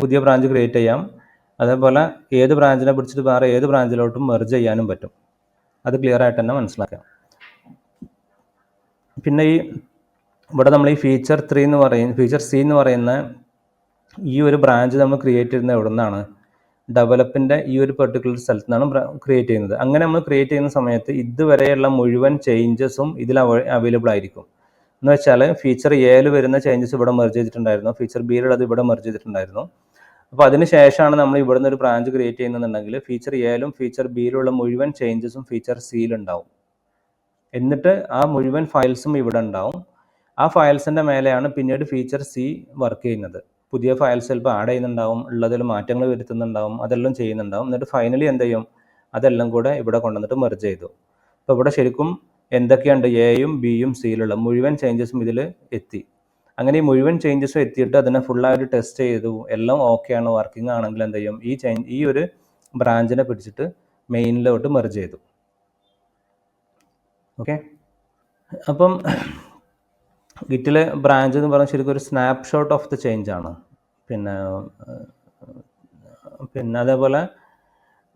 പുതിയ ബ്രാഞ്ച് ക്രിയേറ്റ് ചെയ്യാം. അതേപോലെ ഏത് ബ്രാഞ്ചിനെ പിടിച്ചിട്ട് വേറെ ഏത് ബ്രാഞ്ചിലോട്ടും മെർജ് ചെയ്യാനും പറ്റും. അത് ക്ലിയർ ആയിട്ട് തന്നെ മനസ്സിലാക്കാം. പിന്നെ ഇവിടെ നമ്മൾ ഈ ഫീച്ചർ സി എന്ന് പറയുന്ന ഈ ഒരു ബ്രാഞ്ച് നമ്മൾ ക്രിയേറ്റ് ചെയ്യുന്നത് എവിടെ നിന്നാണ്, ഡെവലപ്പിൻ്റെ ഈ ഒരു പെർട്ടിക്കുലർ സ്ഥലത്ത് നിന്നാണ് ക്രിയേറ്റ് ചെയ്യുന്നത്. അങ്ങനെ നമ്മൾ ക്രിയേറ്റ് ചെയ്യുന്ന സമയത്ത് ഇതുവരെയുള്ള മുഴുവൻ ചേഞ്ചസും ഇതിൽ അവൈലബിൾ ആയിരിക്കും. എന്ന് വെച്ചാൽ ഫീച്ചർ എയിൽ വരുന്ന ചേഞ്ചസ് ഇവിടെ മെർജ് ചെയ്തിട്ടുണ്ടായിരുന്നു, ഫീച്ചർ ബിയിലുള്ളത് ഇവിടെ മെർജ് ചെയ്തിട്ടുണ്ടായിരുന്നു. അപ്പോൾ അതിന് ശേഷമാണ് നമ്മൾ ഇവിടെ നിന്ന് ഒരു ബ്രാഞ്ച് ക്രിയേറ്റ് ചെയ്യുന്നുണ്ടെങ്കിൽ ഫീച്ചർ എയിലും ഫീച്ചർ ബിയിലുള്ള മുഴുവൻ ചേഞ്ചസും ഫീച്ചർ സിയിലുണ്ടാവും. എന്നിട്ട് ആ മുഴുവൻ ഫയൽസും ഇവിടെ ഉണ്ടാവും. ആ ഫയൽസിൻ്റെ മേലെയാണ് പിന്നീട് ഫീച്ചർ സി വർക്ക് ചെയ്യുന്നത്. പുതിയ ഫയൽസ് ചിലപ്പോൾ ആഡ് ചെയ്യുന്നുണ്ടാവും, ഉള്ളതിൽ മാറ്റങ്ങൾ വരുത്തുന്നുണ്ടാവും, അതെല്ലാം ചെയ്യുന്നുണ്ടാവും. എന്നിട്ട് ഫൈനലി എന്ത് ചെയ്യും, അതെല്ലാം കൂടെ ഇവിടെ കൊണ്ടുവന്നിട്ട് മെർജ് ചെയ്തു. അപ്പോൾ ഇവിടെ ശരിക്കും എന്തൊക്കെയുണ്ട്, എയും ബിയും സിയിലുള്ള മുഴുവൻ ചേഞ്ചസും ഇതിൽ എത്തി. അങ്ങനെ ഈ മുഴുവൻ ചേഞ്ചസും എത്തിയിട്ട് അതിനെ ഫുള്ളായിട്ട് ടെസ്റ്റ് ചെയ്തു, എല്ലാം ഓക്കെയാണ്, വർക്കിംഗ് ആണെങ്കിൽ എന്ത് ചെയ്യും, ഈ ഒരു ബ്രാഞ്ചിനെ പിടിച്ചിട്ട് മെയിനിലോട്ട് മെർജ് ചെയ്തു. ഓക്കെ, അപ്പം ഗിറ്റിലെ ബ്രാഞ്ച് എന്ന് പറഞ്ഞാൽ ശരിക്കും ഒരു സ്നാപ്ഷോട്ട് ഓഫ് ദ ചേഞ്ച് ആണ്. പിന്നെ അതേപോലെ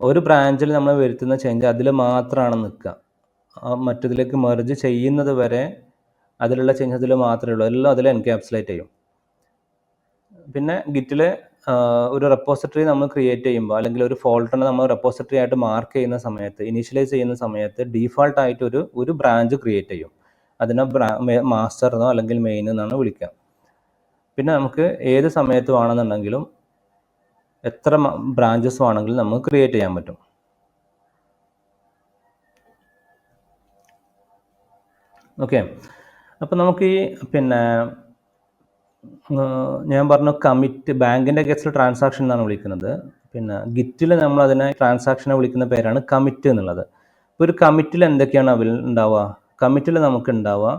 ഒരു ബ്രാഞ്ചിൽ നമ്മൾ വരുത്തുന്ന ചേഞ്ച് അതിൽ മാത്രമാണ് നിൽക്കുക. മറ്റതിലേക്ക് മെർജ് ചെയ്യുന്നത് വരെ അതിലുള്ള ചേഞ്ച് അതിൽ മാത്രമേ ഉള്ളൂ, എല്ലാം അതിൽ എൻക്യാപ്സുലേറ്റ് ചെയ്യും. പിന്നെ ഗിറ്റിൽ ഒരു റെപ്പോസിറ്ററി നമ്മൾ ക്രിയേറ്റ് ചെയ്യുമ്പോൾ അല്ലെങ്കിൽ ഒരു ഫോൾഡറിനെ നമ്മൾ റെപ്പോസിറ്ററി ആയിട്ട് മാർക്ക് ചെയ്യുന്ന സമയത്ത്, ഇനീഷ്യലൈസ് ചെയ്യുന്ന സമയത്ത് ഡീഫാൾട്ട് ആയിട്ട് ഒരു ബ്രാഞ്ച് ക്രിയേറ്റ് ചെയ്യും. അതിനെ മാസ്റ്റർ എന്നോ അല്ലെങ്കിൽ മെയിൻ എന്നാണ് വിളിക്കുക. പിന്നെ നമുക്ക് ഏത് സമയത്ത് വേണമെന്നുണ്ടെങ്കിലും എത്ര ബ്രാഞ്ചസ് വേണമെങ്കിലും നമുക്ക് ക്രിയേറ്റ് ചെയ്യാൻ പറ്റും. ഓക്കെ, അപ്പോൾ നമുക്ക് ഈ പിന്നെ ഞാൻ പറഞ്ഞു കമ്മിറ്റ്, ബാങ്കിൻ്റെ കേസിൽ ട്രാൻസാക്ഷൻ എന്നാണ് വിളിക്കുന്നത്. പിന്നെ ഗിറ്റിൽ നമ്മൾ അതിനെ ട്രാൻസാക്ഷനെ വിളിക്കുന്ന പേരാണ് കമ്മിറ്റ് എന്നുള്ളത്. ഇപ്പോൾ ഒരു കമ്മിറ്റിൽ എന്തൊക്കെയാണ് ഉണ്ടാവുക? കമ്മിറ്റിൽ നമുക്ക് ഉണ്ടാവുക,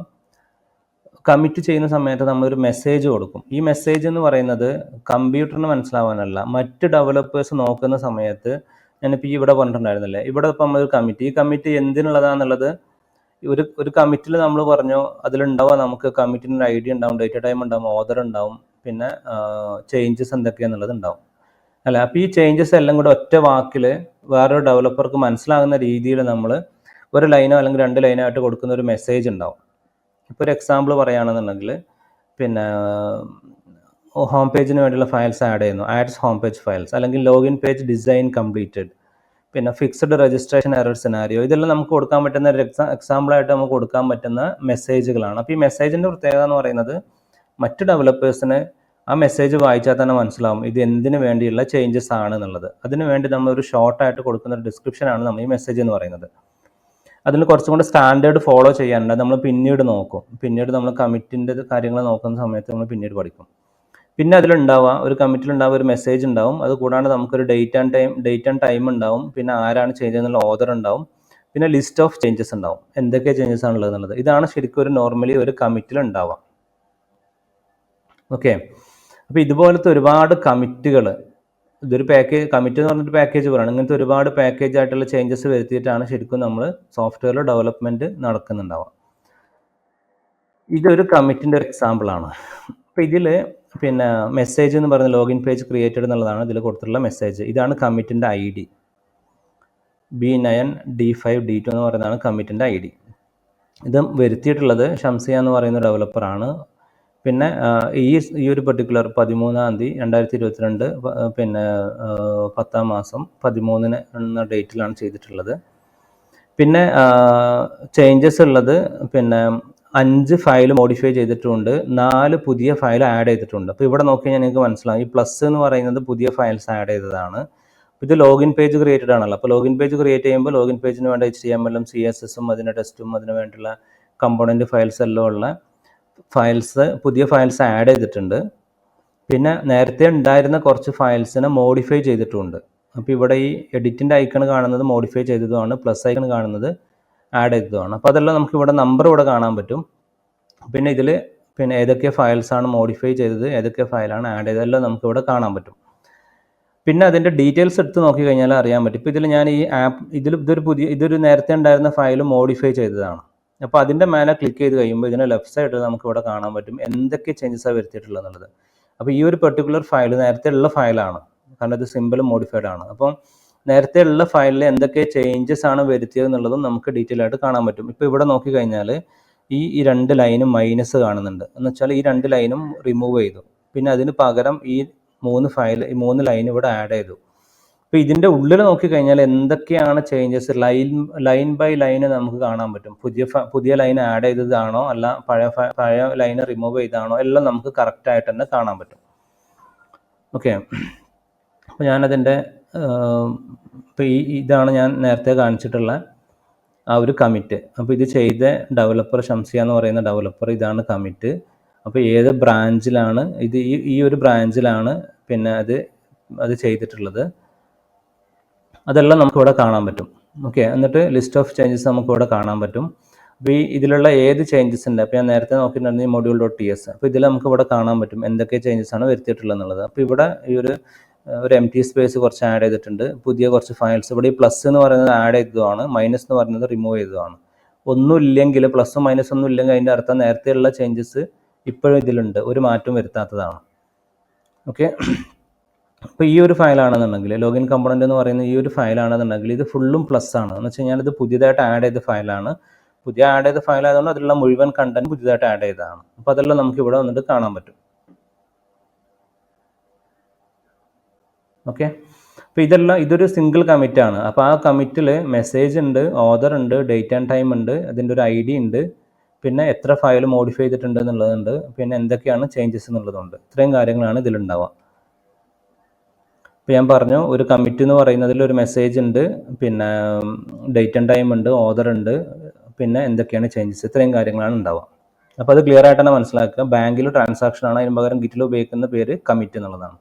കമ്മിറ്റ് ചെയ്യുന്ന സമയത്ത് നമ്മളൊരു മെസ്സേജ് കൊടുക്കും. ഈ മെസ്സേജ് എന്ന് പറയുന്നത് കമ്പ്യൂട്ടറിന് മനസ്സിലാവാനല്ല, മറ്റ് ഡെവലപ്പേഴ്സ് നോക്കുന്ന സമയത്ത്, ഞാനിപ്പോൾ ഈ ഇവിടെ പറഞ്ഞിട്ടുണ്ടായിരുന്നില്ലേ, ഇവിടെ ഇപ്പം നമ്മളൊരു കമ്മിറ്റ്, ഈ കമ്മിറ്റ് എന്തിനുള്ളതാണെന്നുള്ളത് ഒരു കമ്മിറ്റിൽ നമ്മൾ പറഞ്ഞു അതിലുണ്ടാവുക, നമുക്ക് കമ്മിറ്റിന് ഒരു ഐഡി ഉണ്ടാവും, ഡേറ്റ് ടൈം ഉണ്ടാവും, ഓർഡർ ഉണ്ടാവും, പിന്നെ ചേഞ്ചസ് എന്തൊക്കെയാണെന്നുള്ളത് ഉണ്ടാവും അല്ല. അപ്പോൾ ഈ ചേഞ്ചസ് എല്ലാം കൂടെ ഒറ്റ വാക്കിൽ വേറൊരു ഡെവലപ്പർക്ക് മനസ്സിലാകുന്ന രീതിയിൽ നമ്മൾ ഒരു ലൈനോ അല്ലെങ്കിൽ 2 ലൈനോ ആയിട്ട് കൊടുക്കുന്ന ഒരു മെസ്സേജ് ഉണ്ടാവും. ഇപ്പോൾ ഒരു എക്സാമ്പിൾ പറയുകയാണെന്നുണ്ടെങ്കിൽ, പിന്നെ ഹോം പേജിന് വേണ്ടിയുള്ള ഫയൽസ് ആഡ് ചെയ്യുന്നു, ആഡ്സ് ഹോം പേജ് ഫയൽസ്, അല്ലെങ്കിൽ ലോഗിൻ പേജ് ഡിസൈൻ കംപ്ലീറ്റഡ്, പിന്നെ ഫിക്സഡ് രജിസ്ട്രേഷൻ എറർ സിനാരിയോ, ഇതെല്ലാം നമുക്ക് കൊടുക്കാൻ പറ്റുന്ന ഒരു എക്സാമ്പിളായിട്ട് നമുക്ക് കൊടുക്കാൻ പറ്റുന്ന മെസ്സേജുകളാണ്. അപ്പോൾ ഈ മെസ്സേജിൻ്റെ പ്രത്യേകത എന്ന് പറയുന്നത് മറ്റ് ഡെവലപ്പേഴ്സിന് ആ മെസ്സേജ് വായിച്ചാൽ തന്നെ മനസ്സിലാവും ഇത് എന്തിനു വേണ്ടിയുള്ള ചേഞ്ചസ് ആണ് എന്നുള്ളത്. അതിനു വേണ്ടി നമ്മളൊരു ഷോർട്ടായിട്ട് കൊടുക്കുന്ന ഒരു ഡിസ്ക്രിപ്ഷനാണ് നമ്മൾ ഈ മെസ്സേജ് എന്ന് പറയുന്നത്. അതിൽ കുറച്ചും കൂടെ സ്റ്റാൻഡേർഡ് ഫോളോ ചെയ്യാനുണ്ട്, നമ്മൾ പിന്നീട് നോക്കും. പിന്നീട് നമ്മൾ കമ്മിറ്റിൻ്റെ കാര്യങ്ങൾ നോക്കുന്ന സമയത്ത് നമ്മൾ പിന്നീട് പഠിക്കും. പിന്നെ അതിലുണ്ടാവുക, ഒരു കമ്മിറ്റിലുണ്ടാവുക ഒരു മെസ്സേജ് ഉണ്ടാവും, അത് കൂടാണ്ട് നമുക്കൊരു ഡേറ്റ് ആൻഡ് ടൈം ഉണ്ടാവും, പിന്നെ ആരാണ് ചേഞ്ച് എന്നുള്ള ഓർഡർ ഉണ്ടാവും, പിന്നെ ലിസ്റ്റ് ഓഫ് ചേഞ്ചസ് ഉണ്ടാവും, എന്തൊക്കെ ചേഞ്ചസ് ആണുള്ളത് എന്നുള്ളത്. ഇതാണ് ശരിക്കും ഒരു നോർമലി ഒരു കമ്മിറ്റിൽ ഉണ്ടാവുക. ഓക്കെ, അപ്പോൾ ഇതുപോലത്തെ ഒരുപാട് കമ്മിറ്റുകൾ, ഇതൊരു പാക്കേജ്, കമ്മിറ്റ് എന്ന് പറഞ്ഞിട്ട് പാക്കേജ് പറയുകയാണ്. ഇങ്ങനത്തെ ഒരുപാട് പാക്കേജ് ആയിട്ടുള്ള ചേഞ്ചസ് വരുത്തിയിട്ടാണ് ശരിക്കും നമ്മൾ സോഫ്റ്റ്വെയറിൽ ഡെവലപ്മെൻറ്റ് നടക്കുന്നുണ്ടാവുക. ഇതൊരു കമ്മിറ്റിൻ്റെ ഒരു എക്സാമ്പിളാണ്. അപ്പോൾ ഇതിൽ പിന്നെ മെസ്സേജ് എന്ന് പറയുന്ന ലോഗിൻ പേജ് ക്രിയേറ്റഡ് എന്നുള്ളതാണ് ഇതിൽ കൊടുത്തിട്ടുള്ള മെസ്സേജ്. ഇതാണ് കമ്മിറ്റിൻ്റെ ID, B9D5D2 എന്ന് പറയുന്നതാണ് കമ്മിറ്റിൻ്റെ ID. ഇത് വരുത്തിയിട്ടുള്ളത് ഷംസിയ എന്ന് പറയുന്ന ഡെവലപ്പറാണ്. പിന്നെ ഈ ഒരു പെർട്ടിക്കുലർ 13/2022 പിന്നെ 10ാം മാസം 13 എന്ന ഡേറ്റിലാണ് ചെയ്തിട്ടുള്ളത്. പിന്നെ ചേഞ്ചസ് ഉള്ളത്, പിന്നെ 5 ഫയൽ മോഡിഫൈ ചെയ്തിട്ടുണ്ട്, 4 പുതിയ ഫയൽ ആഡ് ചെയ്തിട്ടുണ്ട്. അപ്പോൾ ഇവിടെ നോക്കിക്കഴിഞ്ഞാൽ നിങ്ങൾക്ക് മനസ്സിലാവും, ഈ പ്ലസ് എന്ന് പറയുന്നത് പുതിയ ഫയൽസ് ആഡ് ചെയ്തതാണ്. ഇത് ലോഗിൻ പേജ് ക്രിയേറ്റഡ് ആണല്ലോ. അപ്പോൾ ലോഗിൻ പേജ് ക്രിയേറ്റ് ചെയ്യുമ്പോൾ ലോഗിൻ പേജിന് വേണ്ട HTML-ഉം CSS-ഉം അതിൻ്റെ ടെസ്റ്റും അതിന് വേണ്ടിയുള്ള കമ്പോണൻറ്റ് ഫയൽസ് എല്ലാം ഉള്ള ഫയൽസ്, പുതിയ ഫയൽസ് ആഡ് ചെയ്തിട്ടുണ്ട്. പിന്നെ നേരത്തെ ഉണ്ടായിരുന്ന കുറച്ച് ഫയൽസിനെ മോഡിഫൈ ചെയ്തിട്ടുമുണ്ട്. അപ്പോൾ ഇവിടെ ഈ എഡിറ്റിൻ്റെ ഐക്കൺ കാണുന്നത് മോഡിഫൈ ചെയ്തതുമാണ്, പ്ലസ് ഐക്കൺ കാണുന്നത് ആഡ് ചെയ്തതുമാണ്. അപ്പോൾ അതെല്ലാം നമുക്ക് ഇവിടെ നമ്പർ ഇവിടെ കാണാൻ പറ്റും. പിന്നെ ഇതിൽ പിന്നെ ഏതൊക്കെ ഫയൽസാണ് മോഡിഫൈ ചെയ്തത്, ഏതൊക്കെ ഫയലാണ് ആഡ് ചെയ്തത്, എല്ലാം നമുക്ക് ഇവിടെ കാണാൻ പറ്റും. പിന്നെ അതിൻ്റെ ഡീറ്റെയിൽസ് എടുത്ത് നോക്കി കഴിഞ്ഞാൽ അറിയാൻ പറ്റും. ഇപ്പോൾ ഇതിൽ ഞാൻ ഈ ഇതൊരു നേരത്തെ ഉണ്ടായിരുന്ന ഫയൽ മോഡിഫൈ ചെയ്തതാണ്. അപ്പോൾ അതിൻ്റെ മേലെ ക്ലിക്ക് ചെയ്ത് കഴിയുമ്പോൾ ഇതിൻ്റെ ലെഫ്റ്റ് സൈഡിൽ നമുക്ക് ഇവിടെ കാണാൻ പറ്റും എന്തൊക്കെ ചേഞ്ചസാണ് വരുത്തിയിട്ടുള്ളത് എന്നുള്ളത്. അപ്പോൾ ഈ ഒരു പെർട്ടിക്കുലർ ഫയൽ നേരത്തെ ഉള്ള ഫയലാണ്, കാരണം ഇത് സിമ്പിൾ മോഡിഫൈഡ് ആണ്. അപ്പം നേരത്തെ ഉള്ള ഫയലിൽ എന്തൊക്കെ ചേഞ്ചസ് ആണ് വരുത്തിയത് എന്നുള്ളതും നമുക്ക് ഡീറ്റെയിൽ ആയിട്ട് കാണാൻ പറ്റും. ഇപ്പോൾ ഇവിടെ നോക്കിക്കഴിഞ്ഞാൽ ഈ 2 ലൈനും മൈനസ് കാണുന്നുണ്ട്, എന്ന് വെച്ചാൽ ഈ 2 ലൈനും റിമൂവ് ചെയ്തു. പിന്നെ അതിന് പകരം ഈ 3 ലൈൻ ഇവിടെ ആഡ് ചെയ്തു. അപ്പോൾ ഇതിൻ്റെ ഉള്ളിൽ നോക്കിക്കഴിഞ്ഞാൽ എന്തൊക്കെയാണ് ചേഞ്ചസ് ലൈൻ ബൈ ലൈൻ നമുക്ക് കാണാൻ പറ്റും. പുതിയ ലൈൻ ആഡ് ചെയ്തതാണോ അല്ല പഴയ ലൈൻ റിമൂവ് ചെയ്താണോ എല്ലാം നമുക്ക് കറക്റ്റായിട്ട് തന്നെ കാണാൻ പറ്റും. ഓക്കെ, അപ്പോൾ ഞാനതിൻ്റെ ഇപ്പോൾ ഇതാണ് ഞാൻ നേരത്തെ കാണിച്ചിട്ടുള്ള ആ ഒരു കമ്മിറ്റ്. അപ്പോൾ ഇത് ചെയ്ത ഡെവലപ്പർ ഷംസിയ എന്ന് പറയുന്ന ഡെവലപ്പർ, ഇതാണ് കമ്മിറ്റ്. അപ്പോൾ ഏത് ബ്രാഞ്ചിലാണ് ഇത്, ഈ ഒരു ബ്രാഞ്ചിലാണ് പിന്നെ അത് ചെയ്തിട്ടുള്ളത്, അതെല്ലാം നമുക്കിവിടെ കാണാൻ പറ്റും. ഓക്കെ, എന്നിട്ട് ലിസ്റ്റ് ഓഫ് ചേഞ്ചസ് നമുക്കിവിടെ കാണാൻ പറ്റും. അപ്പോൾ ഇതിലുള്ള ഏത് ചേഞ്ചസ് ഉണ്ട്, അപ്പോൾ ഞാൻ നേരത്തെ നോക്കിയിട്ടുണ്ടെങ്കിൽ module.ts, അപ്പോൾ ഇതിൽ നമുക്ക് ഇവിടെ കാണാൻ പറ്റും എന്തൊക്കെ ചേഞ്ചസ് ആണ് വരുത്തിയിട്ടുള്ളത് എന്നുള്ളത്. അപ്പോൾ ഇവിടെ ഈ ഒരു empty സ്പേസ് കുറച്ച് ആഡ് ചെയ്തിട്ടുണ്ട്, പുതിയ കുറച്ച് ഫയൽസ്. ഇവിടെ ഈ പ്ലസ് എന്ന് പറയുന്നത് ആഡ് ചെയ്തതാണ്, മൈനസ് എന്ന് പറയുന്നത് റിമൂവ് ചെയ്തതാണ്. ഒന്നുമില്ലെങ്കിൽ, പ്ലസും മൈനസ് ഒന്നും ഇല്ലെങ്കിൽ അതിൻ്റെ അർത്ഥം നേരത്തെയുള്ള ചേഞ്ചസ് ഇപ്പോഴും ഇതിലുണ്ട്, ഒരു മാറ്റം വരുത്താത്തതാണ്. ഓക്കെ, അപ്പോൾ ഈ ഒരു ഫയലാണെന്നുണ്ടെങ്കിൽ, ലോഗിൻ കമ്പോണൻ്റ് എന്ന് പറയുന്ന ഈ ഒരു ഫയലാണെന്നുണ്ടെങ്കിൽ ഇത് ഫുള്ളും പ്ലസ് ആണ്. എന്ന് വെച്ച് കഴിഞ്ഞാൽ ഇത് പുതിയതായിട്ട് ആഡ് ചെയ്ത ഫയലാണ്. ആഡ് ചെയ്ത ഫയൽ ആയതുകൊണ്ട് അതിലുള്ള മുഴുവൻ കണ്ടന്റ് പുതിയതായിട്ട് ആഡ് ചെയ്തതാണ്. അപ്പോൾ അതെല്ലാം നമുക്ക് ഇവിടെ വന്നിട്ട് കാണാൻ പറ്റും. ഓക്കെ. അപ്പോൾ ഇതൊരു സിംഗിൾ കമ്മിറ്റാണ്. അപ്പോൾ ആ കമ്മിറ്റിൽ മെസ്സേജ് ഉണ്ട്, ഓതർ ഉണ്ട്, ഡേറ്റ് ആൻഡ് ടൈം ഉണ്ട്, അതിൻ്റെ ഒരു ID ഉണ്ട്, പിന്നെ എത്ര ഫയൽ മോഡിഫൈ ചെയ്തിട്ടുണ്ട് എന്നുള്ളതുണ്ട്, പിന്നെ എന്തൊക്കെയാണ് ചേഞ്ചസ് എന്നുള്ളതുണ്ട്. ഇത്രയും കാര്യങ്ങളാണ് ഇതിലുണ്ടാവുക. ഇപ്പോൾ ഞാൻ പറഞ്ഞു, ഒരു കമ്മിറ്റ് എന്ന് പറയുന്നതിൽ ഒരു മെസ്സേജ് ഉണ്ട്, പിന്നെ ഡേറ്റ് ആൻഡ് ടൈം ഉണ്ട്, ഓതർ ഉണ്ട്, പിന്നെ എന്തൊക്കെയാണ് ചേഞ്ചസ്, ഇത്രയും കാര്യങ്ങളാണ് ഉണ്ടാവുക. അപ്പോൾ അത് ക്ലിയർ ആയിട്ട് തന്നെ മനസ്സിലാക്കുക. ബാങ്കിൽ ട്രാൻസാക്ഷൻ ആണ്, അതിന് പകരം ഗിറ്റിൽ ഉപയോഗിക്കുന്ന പേര് കമ്മിറ്റ് എന്നുള്ളതാണ്.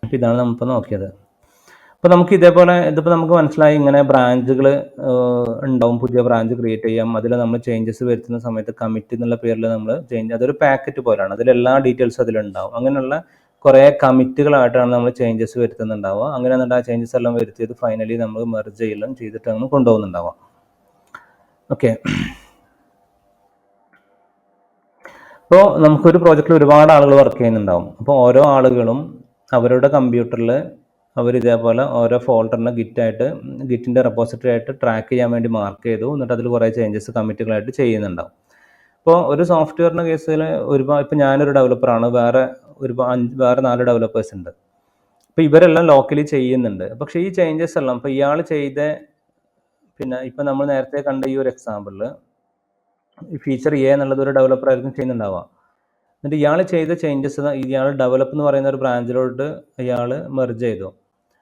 അപ്പോൾ ഇതാണ് നമ്മളിപ്പോൾ നോക്കിയത്. അപ്പോൾ നമുക്ക് ഇതിപ്പോൾ നമുക്ക് മനസ്സിലായി, ഇങ്ങനെ ബ്രാഞ്ചുകൾ ഉണ്ടാവും, പുതിയ ബ്രാഞ്ച് ക്രിയേറ്റ് ചെയ്യാം, അതിൽ നമ്മൾ ചേഞ്ചസ് വരുത്തുന്ന സമയത്ത് കമ്മിറ്റ് എന്നുള്ള പേരിൽ നമ്മൾ അതൊരു പാക്കറ്റ് പോലെയാണ്, അതിലെല്ലാ ഡീറ്റെയിൽസും അതിലുണ്ടാവും. അങ്ങനെയുള്ള കുറേ കമ്മിറ്റുകളായിട്ടാണ് നമ്മൾ ചേഞ്ചസ് വരുത്തുന്നുണ്ടാവുക. അങ്ങനെ എന്നിട്ട് ആ ചേഞ്ചസ് എല്ലാം വരുത്തിയത് ഫൈനലി നമ്മൾ മെർജ് ചെയ്യലും ചെയ്തിട്ട് അങ്ങനെ കൊണ്ടുപോകുന്നുണ്ടാവാം. ഓക്കെ. ഇപ്പോൾ നമുക്കൊരു പ്രോജക്റ്റിൽ ഒരുപാട് ആളുകൾ വർക്ക് ചെയ്യുന്നുണ്ടാവും. അപ്പോൾ ഓരോ ആളുകളും അവരുടെ കമ്പ്യൂട്ടറിൽ ഇതേപോലെ ഓരോ ഫോൾഡറിനെ ഗിറ്റിൻ്റെ റെപ്പോസിറ്ററി ആയിട്ട് ട്രാക്ക് ചെയ്യാൻ വേണ്ടി മാർക്ക് ചെയ്തു, എന്നിട്ട് അതിൽ കുറേ ചേഞ്ചസ് കമ്മിറ്റുകളായിട്ട് ചെയ്യുന്നുണ്ടാവും. ഇപ്പോൾ ഒരു സോഫ്റ്റ്വെയറിൻ്റെ കേസിൽ ഇപ്പോൾ ഞാനൊരു ഡെവലപ്പറാണ്, വേറെ 4 ഡെവലപ്പേഴ്സ് ഉണ്ട്. അപ്പോൾ ഇവരെല്ലാം ലോക്കലി ചെയ്യുന്നുണ്ട്. പക്ഷേ ഈ ചേഞ്ചസ് എല്ലാം ഇപ്പോൾ ഇയാൾ പിന്നെ ഇപ്പോൾ നമ്മൾ നേരത്തെ കണ്ട ഈ ഒരു എക്സാമ്പിളിൽ ഈ ഫീച്ചർ എന്നുള്ളത് ഒരു ഡെവലപ്പർ ആയിരിക്കും ചെയ്യുന്നുണ്ടാവുക. എന്നിട്ട് ഇയാൾ ചെയ്ത ചേഞ്ചസ് ഇയാൾ ഡെവലപ്പ് എന്ന് പറയുന്ന ഒരു ബ്രാഞ്ചിലോട്ട് ഇയാൾ മെർജ് ചെയ്തു.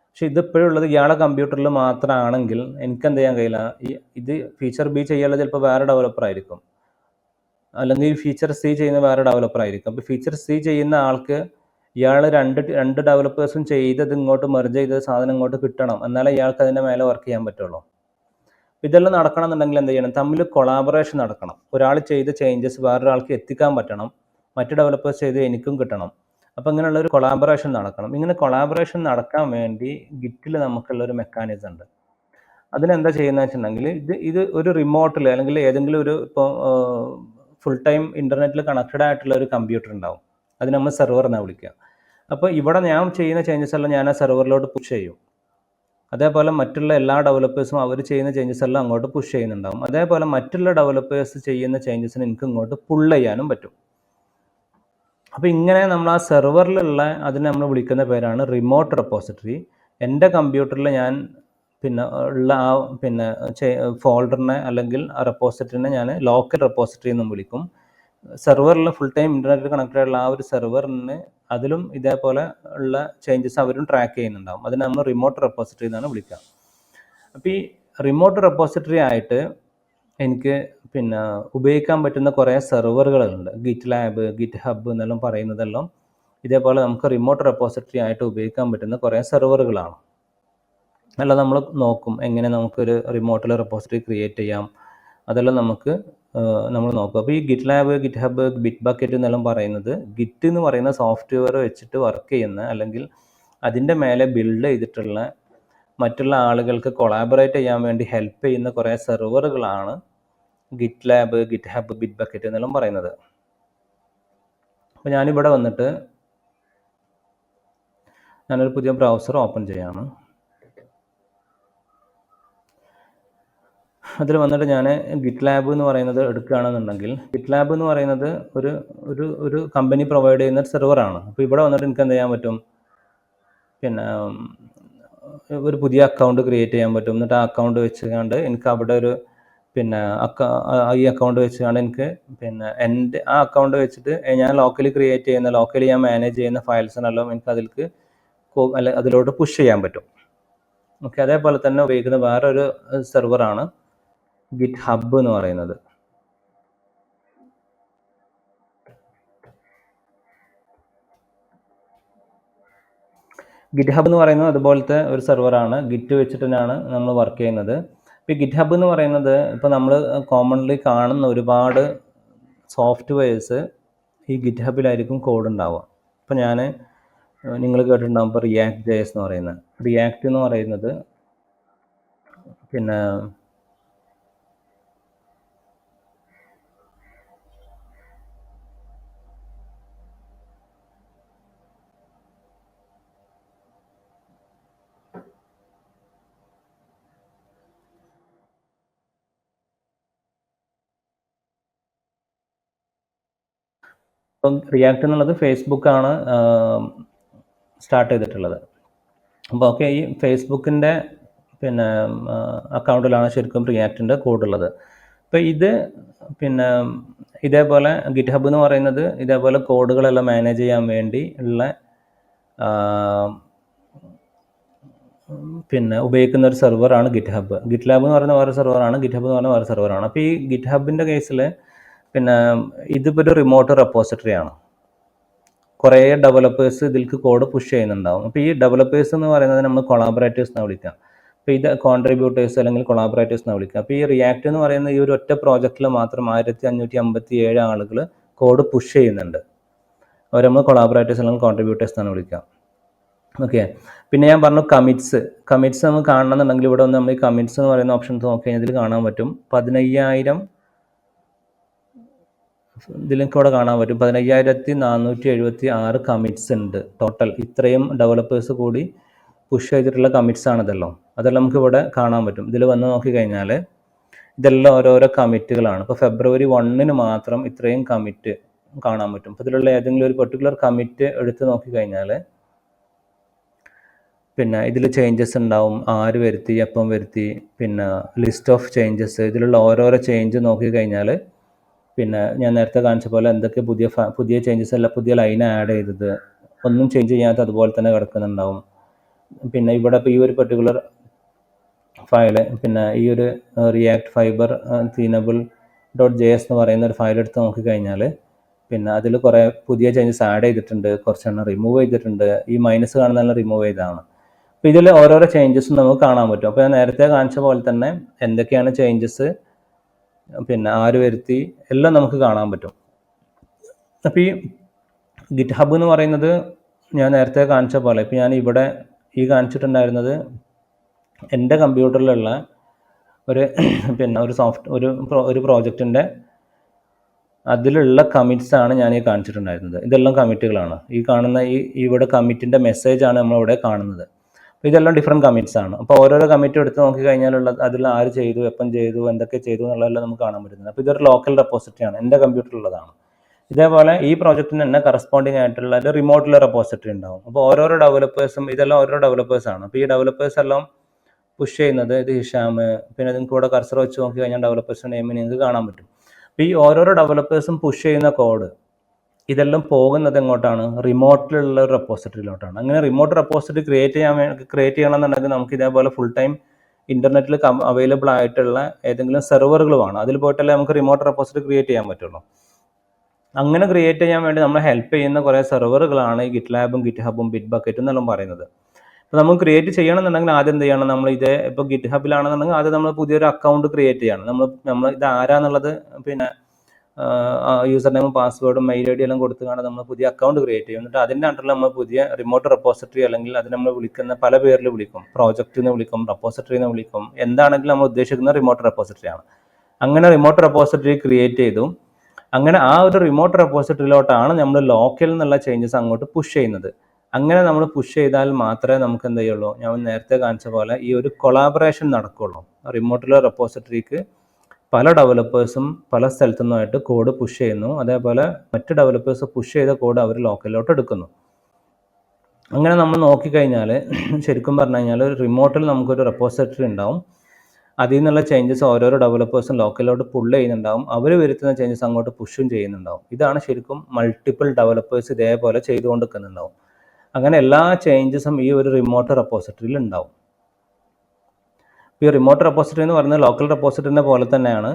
പക്ഷെ ഇതിപ്പോഴുള്ളത് ഇയാളെ കമ്പ്യൂട്ടറിൽ മാത്രമാണെങ്കിൽ എനിക്ക് എന്ത് ചെയ്യാൻ കഴിയില്ല. ഇത് ഫീച്ചർ B ചെയ്യാനുള്ളത് ചിലപ്പോൾ വേറെ ഡെവലപ്പർ ആയിരിക്കും, അല്ലെങ്കിൽ ഫീച്ചർ C ചെയ്യുന്ന വേറെ ഡെവലപ്പർ ആയിരിക്കും. അപ്പോൾ ഫീച്ചർ C ചെയ്യുന്ന ആൾക്ക് ഇയാൾ രണ്ട് ഡെവലപ്പേഴ്സും ചെയ്തത് ഇങ്ങോട്ട് മെർജ് ചെയ്ത സാധനം ഇങ്ങോട്ട് കിട്ടണം, എന്നാലേ ഇയാൾക്ക് അതിൻ്റെ മേലെ വർക്ക് ചെയ്യാൻ പറ്റുള്ളൂ. ഇതെല്ലാം നടക്കണം എന്നുണ്ടെങ്കിൽ എന്ത് ചെയ്യണം? തമ്മിൽ കൊളാബറേഷൻ നടക്കണം. ഒരാൾ ചെയ്ത ചേഞ്ചസ് വേറൊരാൾക്ക് എത്തിക്കാൻ പറ്റണം, മറ്റ് ഡെവലപ്പേഴ്സ് ചെയ്ത് എനിക്കും കിട്ടണം. അപ്പോൾ ഇങ്ങനെയുള്ള ഒരു കൊളാബറേഷൻ നടക്കണം. ഇങ്ങനെ കൊളാബറേഷൻ നടക്കാൻ വേണ്ടി ഗിറ്റിൽ നമുക്കുള്ളൊരു മെക്കാനിസം ഉണ്ട്. അതിനെന്താ ചെയ്യുന്നത് വെച്ചിട്ടുണ്ടെങ്കിൽ ഇത് ഒരു റിമോട്ടിൽ അല്ലെങ്കിൽ ഏതെങ്കിലും ഒരു ഇപ്പോൾ ഫുൾ ടൈം ഇൻ്റർനെറ്റിൽ കണക്റ്റഡ് ആയിട്ടുള്ള ഒരു കമ്പ്യൂട്ടർ ഉണ്ടാവും. അത് നമ്മൾ സെർവർ എന്നാണ് വിളിക്കുക. അപ്പോൾ ഇവിടെ ഞാൻ ചെയ്യുന്ന ചേഞ്ചസ് എല്ലാം ഞാൻ ആ സെർവറിലോട്ട് പുഷ് ചെയ്യും. അതേപോലെ മറ്റുള്ള എല്ലാ ഡെവലപ്പേഴ്സും അവർ ചെയ്യുന്ന ചേഞ്ചസ് എല്ലാം അങ്ങോട്ട് പുഷ് ചെയ്യുന്നുണ്ടാവും. അതേപോലെ മറ്റുള്ള ഡെവലപ്പേഴ്സ് ചെയ്യുന്ന ചേഞ്ചസിന് എനിക്ക് ഇങ്ങോട്ട് പുൾ ചെയ്യാനും പറ്റും. അപ്പോൾ ഇങ്ങനെ നമ്മൾ ആ സെർവറിലുള്ള അതിനെ നമ്മൾ വിളിക്കുന്ന പേരാണ് റിമോട്ട് റെപ്പോസിറ്ററി. എൻ്റെ കമ്പ്യൂട്ടറിൽ ഞാൻ ഉള്ള ആ ഫോൾഡറിനെ അല്ലെങ്കിൽ ആ റെപ്പോസിറ്ററിനെ ഞാൻ ലോക്കൽ റെപ്പോസിറ്ററി എന്നും വിളിക്കും. സെർവറിൽ ഫുൾ ടൈം ഇൻ്റർനെറ്റ് കണക്റ്റഡ് ആയിട്ടുള്ള ആ ഒരു സെർവറിന് അതിലും ഇതേപോലെ ഉള്ള ചേഞ്ചസ് അവരും ട്രാക്ക് ചെയ്യുന്നുണ്ടാവും. അതിന് നമ്മൾ റിമോട്ട് റെപ്പോസിറ്ററി എന്നാണ് വിളിക്കുക. അപ്പോൾ ഈ റിമോട്ട് റെപ്പോസിറ്ററി ആയിട്ട് എനിക്ക് ഉപയോഗിക്കാൻ പറ്റുന്ന കുറേ സെർവറുകളുണ്ട്. ഗിറ്റ് ലാബ്, ഗിറ്റ് ഹബ് എന്നെല്ലാം പറയുന്നതെല്ലാം ഇതേപോലെ നമുക്ക് റിമോട്ട് റെപ്പോസിറ്ററി ആയിട്ട് ഉപയോഗിക്കാൻ പറ്റുന്ന കുറേ സെർവറുകളാണ്. അല്ല, നമ്മൾ നോക്കും എങ്ങനെ നമുക്കൊരു റിമോട്ടിൽ റെപ്പോസിറ്ററി ക്രിയേറ്റ് ചെയ്യാം, അതെല്ലാം നമ്മൾ നോക്കും. അപ്പോൾ ഈ git lab, GitHub, Bitbucket എന്നെല്ലാം പറയുന്നത് ഗിറ്റ് എന്ന് പറയുന്ന സോഫ്റ്റ്വെയർ വെച്ചിട്ട് വർക്ക് ചെയ്യുന്ന അല്ലെങ്കിൽ അതിൻ്റെ മേലെ ബിൽഡ് ചെയ്തിട്ടുള്ള മറ്റുള്ള ആളുകൾക്ക് കൊളാബറേറ്റ് ചെയ്യാൻ വേണ്ടി ഹെൽപ്പ് ചെയ്യുന്ന കുറേ സെർവറുകളാണ് GitLab, GitHub, Bitbucket എന്നെല്ലാം പറയുന്നത്. അപ്പോൾ ഞാനിവിടെ വന്നിട്ട് ഞാനൊരു പുതിയ ബ്രൗസർ ഓപ്പൺ ചെയ്യാണ്. അതിൽ വന്നിട്ട് ഞാൻ ഗിറ്റ് ലാബ് എന്ന് പറയുന്നത് എടുക്കുകയാണെന്നുണ്ടെങ്കിൽ, ഗിറ്റ് ലാബ് എന്ന് പറയുന്നത് ഒരു കമ്പനി പ്രൊവൈഡ് ചെയ്യുന്ന ഒരു സെർവറാണ്. അപ്പോൾ ഇവിടെ വന്നിട്ട് എനിക്ക് എന്ത് ചെയ്യാൻ പറ്റും? ഒരു പുതിയ അക്കൗണ്ട് ക്രിയേറ്റ് ചെയ്യാൻ പറ്റും. എന്നിട്ട് ആ അക്കൗണ്ട് വെച്ചുകൊണ്ട് എനിക്ക് അവിടെ ഒരു ഈ അക്കൗണ്ട് വെച്ചുകൊണ്ട് എനിക്ക് എൻ്റെ ആ അക്കൗണ്ട് വെച്ചിട്ട് ഞാൻ ലോക്കലി ഞാൻ മാനേജ് ചെയ്യുന്ന ഫയൽസിനെല്ലാം എനിക്ക് അതിലോട്ട് പുഷ് ചെയ്യാൻ പറ്റും. ഓക്കെ. അതേപോലെ തന്നെ ഉപയോഗിക്കുന്ന വേറൊരു സെർവറാണ് ഗിറ്റ് ഹബ് എന്ന് പറയുന്നത്. ഗിറ്റ് ഹബ് എന്ന് പറയുന്നത് അതുപോലത്തെ ഒരു സെർവറാണ്. ഗിറ്റ് വെച്ചിട്ട് തന്നെയാണ് നമ്മൾ വർക്ക് ചെയ്യുന്നത്. ഇപ്പോൾ ഗിറ്റ് ഹബ് എന്ന് പറയുന്നത് ഇപ്പോൾ നമ്മൾ കോമൺലി കാണുന്ന ഒരുപാട് സോഫ്റ്റ്വെയർസ് ഈ ഗിറ്റ് ഹബിലായിരിക്കും കോഡ് ഉണ്ടാവുക. ഇപ്പോൾ നിങ്ങൾ കേട്ടിട്ടുണ്ടാകും ഇപ്പോൾ റിയാക്ട് JS എന്ന് പറയുന്നത്. റിയാക്ട് എന്ന് പറയുന്നത് ഇപ്പം റിയാക്ട് എന്നുള്ളത് ഫേസ്ബുക്കാണ് സ്റ്റാർട്ട് ചെയ്തിട്ടുള്ളത്. അപ്പോൾ ഓക്കെ, ഈ ഫേസ്ബുക്കിൻ്റെ പിന്നെ അക്കൗണ്ടിലാണ് ശരിക്കും റിയാക്റ്റിൻ്റെ കോഡുള്ളത്. അപ്പോൾ ഇത് പിന്നെ ഇതേപോലെ ഗിറ്റ് ഹബ് എന്ന് പറയുന്നത് ഇതേപോലെ കോഡുകളെല്ലാം മാനേജ് ചെയ്യാൻ വേണ്ടി ഉള്ള പിന്നെ ഉപയോഗിക്കുന്ന ഒരു സെർവറാണ് ഗിറ്റ് ഹബ്. ഗിറ്റ് ലാബ് എന്ന് പറയുന്ന വേറെ സെർവറാണ്, ഗിറ്റ് ഹബ് എന്ന് പറയുന്ന വേറെ സെർവറാണ്. അപ്പോൾ ഈ ഗിറ്റ് ഹബിൻ്റെ കേസിൽ പിന്നെ ഇതിപ്പോൾ ഒരു റിമോട്ട് റെപ്പോസിറ്ററി ആണ്. കുറേ ഡെവലപ്പേഴ്സ് ഇതിലേക്ക് കോഡ് പുഷ് ചെയ്യുന്നുണ്ടാവും. അപ്പോൾ ഈ ഡെവലപ്പേഴ്സ് എന്ന് പറയുന്നത് നമ്മൾ കൊളാബറേറ്റേഴ്സ് എന്നാണ് വിളിക്കുക. അപ്പോൾ ഇത് കോൺട്രിബ്യൂട്ടേഴ്സ് അല്ലെങ്കിൽ കൊളാബറേറ്റേഴ്സ് എന്നാണ് വിളിക്കുക. അപ്പോൾ ഈ റിയാക്ട് എന്ന് പറയുന്ന ഈ ഒരു ഒറ്റ പ്രോജക്റ്റിൽ മാത്രം 1557 ആളുകൾ കോഡ് പുഷ് ചെയ്യുന്നുണ്ട്. അവർ നമ്മൾ കൊളാബറേറ്റേഴ്സ് അല്ലെങ്കിൽ കോൺട്രിബ്യൂട്ടേഴ്സ് എന്നാണ് വിളിക്കുക. ഓക്കെ, പിന്നെ ഞാൻ പറഞ്ഞു കമ്മിറ്റ്സ് നമുക്ക് കാണണമെന്നുണ്ടെങ്കിൽ ഇവിടെ ഒന്ന് നമ്മൾ ഈ കമ്മിറ്റ്സ് എന്ന് പറയുന്ന ഓപ്ഷൻസ് നോക്കി കഴിഞ്ഞാൽ ഇതിൽ കാണാൻ പറ്റും 15,000 ഇതിലേക്ക് ഇവിടെ കാണാൻ പറ്റും 15,476 കമ്മിറ്റ്സ് ഉണ്ട് ടോട്ടൽ. ഇത്രയും ഡെവലപ്പേഴ്സ് കൂടി പുഷ് ചെയ്തിട്ടുള്ള കമ്മിറ്റ്സ് ആണിതല്ലോ. അതെല്ലാം നമുക്ക് ഇവിടെ കാണാൻ പറ്റും. ഇതിൽ വന്ന് നോക്കിക്കഴിഞ്ഞാൽ ഇതെല്ലാം ഓരോരോ കമ്മിറ്റുകളാണ്. ഇപ്പോൾ February 1 മാത്രം ഇത്രയും കമ്മിറ്റ് കാണാൻ പറ്റും. അപ്പോൾ ഇതിലുള്ള ഏതെങ്കിലും ഒരു പെർട്ടിക്കുലർ കമ്മിറ്റ് എടുത്ത് നോക്കിക്കഴിഞ്ഞാൽ പിന്നെ ഇതിൽ ചേഞ്ചസ് ഉണ്ടാവും, ആര് വരുത്തി, എപ്പം വരുത്തി, പിന്നെ ലിസ്റ്റ് ഓഫ് ചേഞ്ചസ്, ഇതിലുള്ള ഓരോരോ ചേഞ്ച് നോക്കിക്കഴിഞ്ഞാൽ പിന്നെ ഞാൻ നേരത്തെ കാണിച്ച പോലെ എന്തൊക്കെ പുതിയ ചേഞ്ചസ് അല്ല, പുതിയ ലൈൻ ആഡ് ചെയ്തത്, ഒന്നും ചേഞ്ച് ചെയ്യാത്ത അതുപോലെ തന്നെ കിടക്കുന്നുണ്ടാവും. പിന്നെ ഇവിടെ ഇപ്പോൾ ഈ ഒരു പെർട്ടിക്കുലർ ഫയല് പിന്നെ ഈ ഒരു റിയാക്ട് ഫൈബർ tunable.js എന്ന് പറയുന്ന ഒരു ഫയൽ എടുത്ത് നോക്കിക്കഴിഞ്ഞാൽ പിന്നെ അതിൽ കുറേ പുതിയ ചേഞ്ചസ് ആഡ് ചെയ്തിട്ടുണ്ട്, കുറച്ചെണ്ണം റിമൂവ് ചെയ്തിട്ടുണ്ട്. ഈ മൈനസ് കാണുന്നതെല്ലാം റിമൂവ് ചെയ്തതാണ്. അപ്പോൾ ഇതിൽ ഓരോരോ ചേഞ്ചസും നമുക്ക് കാണാൻ പറ്റും. അപ്പോൾ ഞാൻ നേരത്തെ കാണിച്ച പോലെ തന്നെ എന്തൊക്കെയാണ് ചേഞ്ചസ്, പിന്നെ ആര് വരുത്തി, എല്ലാം നമുക്ക് കാണാൻ പറ്റും. അപ്പോൾ ഈ ഗിറ്റ് ഹബ് എന്ന് പറയുന്നത് ഞാൻ നേരത്തെ കാണിച്ച പോലെ ഇപ്പോൾ ഞാൻ ഇവിടെ ഈ കാണിച്ചിട്ടുണ്ടായിരുന്നത് എൻ്റെ കമ്പ്യൂട്ടറിലുള്ള പിന്നെ ഒരു പ്രോജക്റ്റിൻ്റെ അതിലുള്ള കമ്മിറ്റ്സാണ് ഞാൻ ഈ കാണിച്ചിട്ടുണ്ടായിരുന്നത്. ഇതെല്ലാം കമ്മിറ്റുകളാണ്. ഈ കാണുന്ന ഇവിടെ കമ്മിറ്റിൻ്റെ മെസ്സേജാണ് നമ്മളിവിടെ കാണുന്നത്. അപ്പോൾ ഇതെല്ലാം ഡിഫറെൻറ്റ് കമ്മിറ്റ്സ് ആണ്. അപ്പോൾ ഓരോരോ കമ്മിറ്റ് എടുത്ത് നോക്കിക്കഴിഞ്ഞാലുള്ള അതിൽ ആര് ചെയ്തു, എപ്പം ചെയ്തു, എന്തൊക്കെ ചെയ്തു എന്നുള്ളതെല്ലാം നമുക്ക് കാണാൻ പറ്റുന്നത്. അപ്പോൾ ഇതൊരു ലോക്കൽ റെപ്പോസിറ്ററി ആണ്, എൻ്റെ കമ്പ്യൂട്ടറിലുള്ളതാണ്. ഇതേപോലെ ഈ പ്രോജക്റ്റിന് തന്നെ കറസ്പോണ്ടിങ് ആയിട്ടുള്ള ഒരു റിമോട്ടിൽ റെപ്പോസിറ്ററി ഉണ്ടാവും. അപ്പോൾ ഓരോരോ ഡെവലപ്പേഴ്സും ഇതെല്ലാം ഓരോ ഡെവലപ്പേഴ്സാണ്. അപ്പോൾ ഈ ഡെവലപ്പേഴ്സ് എല്ലാം പുഷ് ചെയ്യുന്നത് ഇത് ഹിഷാം, പിന്നെ നിങ്ങൾക്ക് ഇവിടെ കർസർ വെച്ച് നോക്കി കഴിഞ്ഞാൽ ഡെവലപ്പേഴ്സിൻ്റെ നെയിം നിങ്ങൾക്ക് കാണാൻ പറ്റും. അപ്പോൾ ഈ ഓരോരോ ഡെവലപ്പേഴ്സും പുഷ് ചെയ്യുന്ന കോഡ് ഇതെല്ലാം പോകുന്നത് എങ്ങോട്ടാണ്? റിമോട്ടിലുള്ള ഒരു റെപ്പോസിറ്ററിയിലോട്ടാണ്. അങ്ങനെ റിമോട്ട് റെപ്പോസിറ്ററി ക്രിയേറ്റ് ചെയ്യണമെന്നുണ്ടെങ്കിൽ നമുക്ക് ഇതേപോലെ ഫുൾ ടൈം ഇൻ്റർനെറ്റിൽ അവൈലബിൾ ആയിട്ടുള്ള ഏതെങ്കിലും സെർവറുകൾ വേണം. അതിൽ പോയിട്ടല്ലേ നമുക്ക് റിമോട്ട് റെപ്പോസിറ്ററി ക്രിയേറ്റ് ചെയ്യാൻ പറ്റുള്ളൂ. അങ്ങനെ ക്രിയേറ്റ് ചെയ്യാൻ വേണ്ടി നമ്മളെ ഹെൽപ്പ് ചെയ്യുന്ന കുറേ സെർവറുകളാണ് ഈ ഗിറ്റ് ലാബും ഗിറ്റ് ഹബും ബിറ്റ് ബക്കറ്റും എന്നെല്ലാം പറയുന്നത്. അപ്പോൾ നമുക്ക് ക്രിയേറ്റ് ചെയ്യണമെന്നുണ്ടെങ്കിൽ ആദ്യം എന്ത് ചെയ്യണം? നമ്മൾ ഇപ്പോൾ ഗിറ്റ് ഹബിലാണെന്നുണ്ടെങ്കിൽ ആദ്യം നമ്മൾ പുതിയൊരു അക്കൗണ്ട് ക്രിയേറ്റ് ചെയ്യണം. നമ്മൾ ഇത് ആരാന്നുള്ളത് പിന്നെ യൂസർ നെയിമും പാസ്വേഡും മെയിൽ ഐ ഡി എല്ലാം കൊടുത്തുകൊണ്ട് നമ്മൾ പുതിയ അക്കൗണ്ട് ക്രിയേറ്റ് ചെയ്യും. എന്നിട്ട് അതിൻ്റെ അണ്ടറിൽ നമ്മൾ പുതിയ റിമോട്ട് റെപ്പോസിറ്ററി അല്ലെങ്കിൽ അത് നമ്മൾ വിളിക്കുന്ന പല പേരിൽ വിളിക്കും. പ്രോജക്റ്റ് എന്ന് വിളിക്കും, റെപ്പോസിറ്ററി എന്ന് വിളിക്കും, എന്താണെങ്കിലും നമ്മൾ ഉദ്ദേശിക്കുന്ന റിമോട്ട് റെപ്പോസിറ്ററി ആണ്. അങ്ങനെ റിമോട്ട് റെപ്പോസിറ്ററി ക്രിയേറ്റ് ചെയ്തു. അങ്ങനെ ആ ഒരു റിമോട്ട് റെപ്പോസിറ്ററിയിലോട്ടാണ് നമ്മൾ ലോക്കൽ എന്നുള്ള ചേഞ്ചസ് അങ്ങോട്ട് പുഷ് ചെയ്യുന്നത്. അങ്ങനെ നമ്മൾ പുഷ് ചെയ്താൽ മാത്രമേ നമുക്ക് എന്ത് ചെയ്യുള്ളൂ, ഞാൻ നേരത്തെ കാണിച്ച പോലെ ഈ ഒരു കൊളാബറേഷൻ നടക്കുള്ളൂ. റിമോട്ടിലെ റെപ്പോസിറ്ററിക്ക് പല ഡെവലപ്പേഴ്സും പല സ്ഥലത്തു നിന്നുമായിട്ട് കോഡ് പുഷ് ചെയ്യുന്നു. അതേപോലെ മറ്റ് ഡെവലപ്പേഴ്സ് പുഷ് ചെയ്ത കോഡ് അവർ ലോക്കലിലോട്ട് എടുക്കുന്നു. അങ്ങനെ നമ്മൾ നോക്കിക്കഴിഞ്ഞാൽ ശരിക്കും പറഞ്ഞു കഴിഞ്ഞാൽ റിമോട്ടിൽ നമുക്കൊരു റെപ്പോസിറ്ററി ഉണ്ടാവും. അതിൽ നിന്നുള്ള ചേഞ്ചസ് ഓരോരോ ഡെവലപ്പേഴ്സും ലോക്കലിലോട്ട് പുള്ള് ചെയ്യുന്നുണ്ടാവും. അവർ വരുത്തുന്ന ചേഞ്ചസ് അങ്ങോട്ട് പുഷും ചെയ്യുന്നുണ്ടാവും. ഇതാണ് ശരിക്കും മൾട്ടിപ്പിൾ ഡെവലപ്പേഴ്സ് ഇതേപോലെ ചെയ്തുകൊണ്ട് നിൽക്കുന്നുണ്ടാവും. അങ്ങനെ എല്ലാ ചേഞ്ചസും ഈ ഒരു റിമോട്ട് റെപ്പോസിറ്ററിയിൽ ഉണ്ടാവും. ഈ റിമോട്ട് റെപ്പോസിറ്ററി എന്ന് പറയുന്നത് ലോക്കൽ റെപ്പോസിറ്ററിനെ പോലെ തന്നെയാണ്.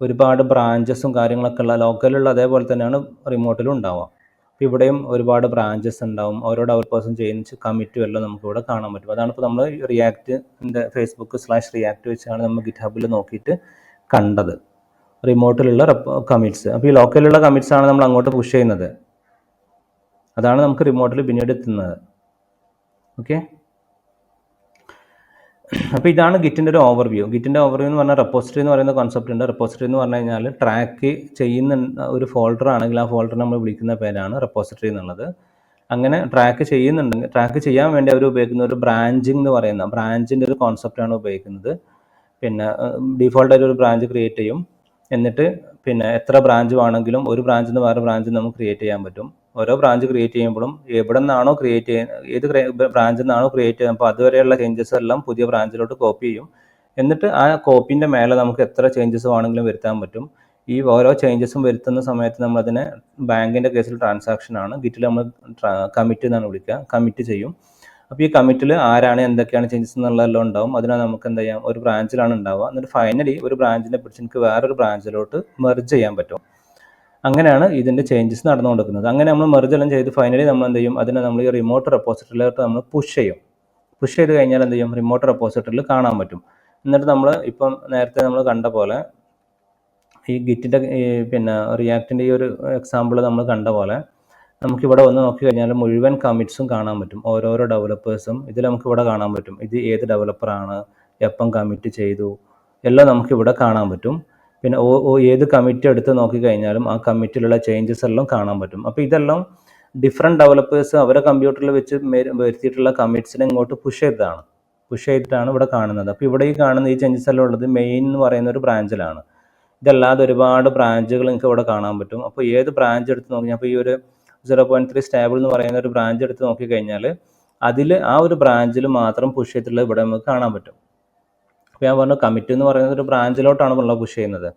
ഒരുപാട് ബ്രാഞ്ചസും കാര്യങ്ങളൊക്കെ ഉള്ള ലോക്കലുള്ള അതേപോലെ തന്നെയാണ് റിമോട്ടിലും ഉണ്ടാവുക. അപ്പോൾ ഇവിടെയും ഒരുപാട് ബ്രാഞ്ചസ് ഉണ്ടാവും. ഓരോ ഡെവലപ്പേഴ്സും ചെയ്യുന്ന കമ്മിറ്റും എല്ലാം നമുക്ക് ഇവിടെ കാണാൻ പറ്റും. അതാണ് ഇപ്പോൾ നമ്മൾ റിയാക്റ്റിൻ്റെ Facebook/react വെച്ചാണ് നമ്മൾ ഗിറ്റ് ഹബിൽ നോക്കിയിട്ട് കണ്ടത് റിമോട്ടിലുള്ള കമ്മിറ്റ്സ്. അപ്പോൾ ഈ ലോക്കലിലുള്ള കമ്മിറ്റ്സ് ആണ് നമ്മൾ അങ്ങോട്ട് പുഷ് ചെയ്യുന്നത്. അതാണ് നമുക്ക് റിമോട്ടിൽ പിന്നീട് എത്തുന്നത്. ഓക്കെ, അപ്പോൾ ഇതാണ് ഗിറ്റിൻ്റെ ഒരു ഓവർവ്യൂ. ഗിറ്റിൻ്റെ ഓവർവ്യൂ എന്ന് പറഞ്ഞാൽ റെപ്പോസിറ്ററി എന്ന് പറയുന്ന കോൺസെപ്റ്റ് ഉണ്ട്. റെപ്പോസിറ്ററി എന്ന് പറഞ്ഞു കഴിഞ്ഞാൽ ട്രാക്ക് ചെയ്യുന്ന ഒരു ഫോൾഡർ ആണെങ്കിൽ ആ ഫോൾഡർ നമ്മൾ വിളിക്കുന്ന പേരാണ് റെപ്പോസിറ്ററി എന്നുള്ളത്. അങ്ങനെ ട്രാക്ക് ചെയ്യാൻ വേണ്ടി അവർ ഉപയോഗിക്കുന്ന ഒരു ബ്രാഞ്ചിങ് എന്ന് പറയുന്ന ബ്രാഞ്ചിൻ്റെ ഒരു കോൺസെപ്റ്റാണ് ഉപയോഗിക്കുന്നത്. പിന്നെ ഡീഫോൾട്ടായിട്ട് ഒരു ബ്രാഞ്ച് ക്രിയേറ്റ് ചെയ്യും. എന്നിട്ട് പിന്നെ എത്ര ബ്രാഞ്ച് വേണമെങ്കിലും ഒരു ബ്രാഞ്ചിൽ നിന്ന് വേറെ ബ്രാഞ്ച് നമുക്ക് ക്രിയേറ്റ് ചെയ്യാൻ പറ്റും. ഓരോ ബ്രാഞ്ച് ക്രിയേറ്റ് ചെയ്യുമ്പോഴും എവിടെ നിന്നാണോ ക്രിയേറ്റ് ചെയ്യുന്നത്, ഏത് ബ്രാഞ്ചിൽ നിന്നാണോ ക്രിയേറ്റ് ചെയ്യുന്നത്, അപ്പോൾ അതുവരെയുള്ള ചേഞ്ചസ് എല്ലാം പുതിയ ബ്രാഞ്ചിലോട്ട് കോപ്പി ചെയ്യും. എന്നിട്ട് ആ കോപ്പിൻ്റെ മേലെ നമുക്ക് എത്ര ചേഞ്ചസ് വേണമെങ്കിലും വരുത്താൻ പറ്റും. ഈ ഓരോ ചേഞ്ചസും വരുത്തുന്ന സമയത്ത് നമ്മളതിനെ ബാങ്കിൻ്റെ കേസിൽ ട്രാൻസാക്ഷൻ ആണ്, ഗിറ്റിൽ നമ്മൾ കമ്മിറ്റ് എന്നാണ് വിളിക്കുക, കമ്മിറ്റ് ചെയ്യും. അപ്പോൾ ഈ കമ്മിറ്റിൽ ആരാണ് എന്തൊക്കെയാണ് ചേഞ്ചസ് എന്നുള്ളതെല്ലാം ഉണ്ടാവും. അതിനെ നമുക്ക് എന്ത് ചെയ്യാം, ഒരു ബ്രാഞ്ചിലാണ് ഉണ്ടാവുക. എന്നിട്ട് ഫൈനലി ഒരു ബ്രാഞ്ചിനെ പിടിച്ച് എനിക്ക് വേറൊരു ബ്രാഞ്ചിലോട്ട് മെർജ് ചെയ്യാൻ പറ്റും. അങ്ങനെയാണ് ഇതിൻ്റെ ചേഞ്ചസ് നടന്നുകൊണ്ടിരിക്കുന്നത്. അങ്ങനെ നമ്മൾ മെർജ് എല്ലാം ചെയ്ത് ഫൈനലി നമ്മൾ എന്ത് ചെയ്യും, അതിനെ നമ്മൾ ഈ റിമോട്ട് റെപ്പോസിറ്ററിയിലോട്ട് നമ്മൾ പുഷ് ചെയ്യും. പുഷ് ചെയ്ത് കഴിഞ്ഞാൽ എന്ത് ചെയ്യും, റിമോട്ട് റെപ്പോസിറ്ററിൽ കാണാൻ പറ്റും. എന്നിട്ട് നമ്മൾ ഇപ്പം നേരത്തെ നമ്മൾ കണ്ട പോലെ ഈ ഗിറ്റിൻ്റെ പിന്നെ റിയാക്റ്റിൻ്റെ ഈ ഒരു എക്സാമ്പിൾ നമ്മൾ കണ്ട പോലെ നമുക്കിവിടെ വന്ന് നോക്കി കഴിഞ്ഞാൽ മുഴുവൻ കമ്മിറ്റ്സും കാണാൻ പറ്റും. ഓരോരോ ഡെവലപ്പേഴ്സും ഇതിൽ നമുക്കിവിടെ കാണാൻ പറ്റും. ഇത് ഏത് ഡെവലപ്പറാണ്, എപ്പം കമ്മിറ്റ് ചെയ്തു, എല്ലാം നമുക്കിവിടെ കാണാൻ പറ്റും. പിന്നെ ഏത് കമ്മിറ്റി എടുത്ത് നോക്കിക്കഴിഞ്ഞാലും ആ കമ്മിറ്റിയിലുള്ള ചേഞ്ചസ് എല്ലാം കാണാൻ പറ്റും. അപ്പോൾ ഇതെല്ലാം ഡിഫറെൻറ്റ് ഡെവലപ്പേഴ്സ് അവരെ കമ്പ്യൂട്ടറിൽ വെച്ച് വരുത്തിയിട്ടുള്ള കമ്മിറ്റ്സിനെ ഇങ്ങോട്ട് പുഷ് ചെയ്തിട്ടാണ് ഇവിടെ കാണുന്നത്. അപ്പോൾ ഇവിടെ ഈ കാണുന്ന ഈ ചേഞ്ചസ് എല്ലാം ഉള്ളത് മെയിൻ എന്ന് പറയുന്ന ഒരു ബ്രാഞ്ചിലാണ്. ഇതല്ലാതെ ഒരുപാട് ബ്രാഞ്ചുകൾ നിങ്ങൾക്ക് ഇവിടെ കാണാൻ പറ്റും. അപ്പോൾ ഏത് ബ്രാഞ്ച് എടുത്ത് നോക്കിയാൽ, അപ്പോൾ ഈ ഒരു 0.3 സ്റ്റാബിൾ എന്ന് പറയുന്ന ഒരു ബ്രാഞ്ച് എടുത്ത് നോക്കിക്കഴിഞ്ഞാൽ അതിൽ ആ ഒരു ബ്രാഞ്ചിൽ മാത്രം പുഷ് ചെയ്തിട്ടുള്ളത് ഇവിടെ നമുക്ക് കാണാൻ പറ്റും. അപ്പോൾ ഞാൻ പറഞ്ഞു കമ്മിറ്റ് എന്ന് പറയുന്നത് ഒരു ബ്രാഞ്ചിലോട്ടാണ് നമ്മൾ പുഷ് ചെയ്യുന്നത്.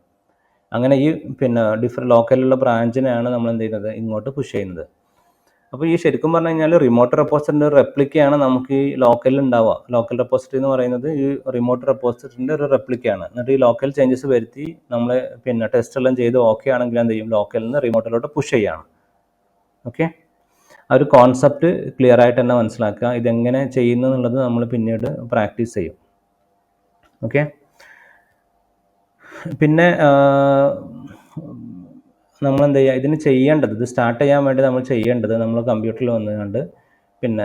അങ്ങനെ ഈ പിന്നെ ഡിഫറെൻറ്റ് ലോക്കലിലുള്ള ബ്രാഞ്ചിനെയാണ് നമ്മൾ എന്ത് ചെയ്യുന്നത്, ഇങ്ങോട്ട് പുഷ് ചെയ്യുന്നത്. അപ്പോൾ ഈ ശരിക്കും പറഞ്ഞു കഴിഞ്ഞാൽ റിമോട്ട് റെപ്പോസിറ്ററിൻ്റെ ഒരു റെപ്ലിക്കയാണ് നമുക്ക് ഈ ലോക്കലിൽ ഉണ്ടാവുക. ലോക്കൽ റെപ്പോസിറ്ററി എന്ന് പറയുന്നത് ഈ റിമോട്ട് റെപ്പോസിറ്ററിൻ്റെ ഒരു റെപ്ലിക്കയാണ്. എന്നിട്ട് ഈ ലോക്കൽ ചേഞ്ചസ് വരുത്തി നമ്മൾ പിന്നെ ടെസ്റ്റ് എല്ലാം ചെയ്ത് ഓക്കെ ആണെങ്കിൽ എന്ത് ചെയ്യും, ലോക്കലിൽ നിന്ന് റിമോട്ടിലോട്ട് പുഷ് ചെയ്യുകയാണ്. ഓക്കെ, ആ ഒരു കോൺസെപ്റ്റ് ക്ലിയർ ആയിട്ട് തന്നെ മനസ്സിലാക്കുക. ഇതെങ്ങനെ ചെയ്യുന്നു എന്നുള്ളത് നമ്മൾ പിന്നീട് പ്രാക്ടീസ് ചെയ്യും. ഓക്കെ, പിന്നെ നമ്മൾ എന്ത് ചെയ്യുക, ഇതിന് ചെയ്യേണ്ടത്, ഇത് സ്റ്റാർട്ട് ചെയ്യാൻ വേണ്ടി നമ്മൾ ചെയ്യേണ്ടത്, നമ്മൾ കമ്പ്യൂട്ടറിൽ വന്നുകൊണ്ട് പിന്നെ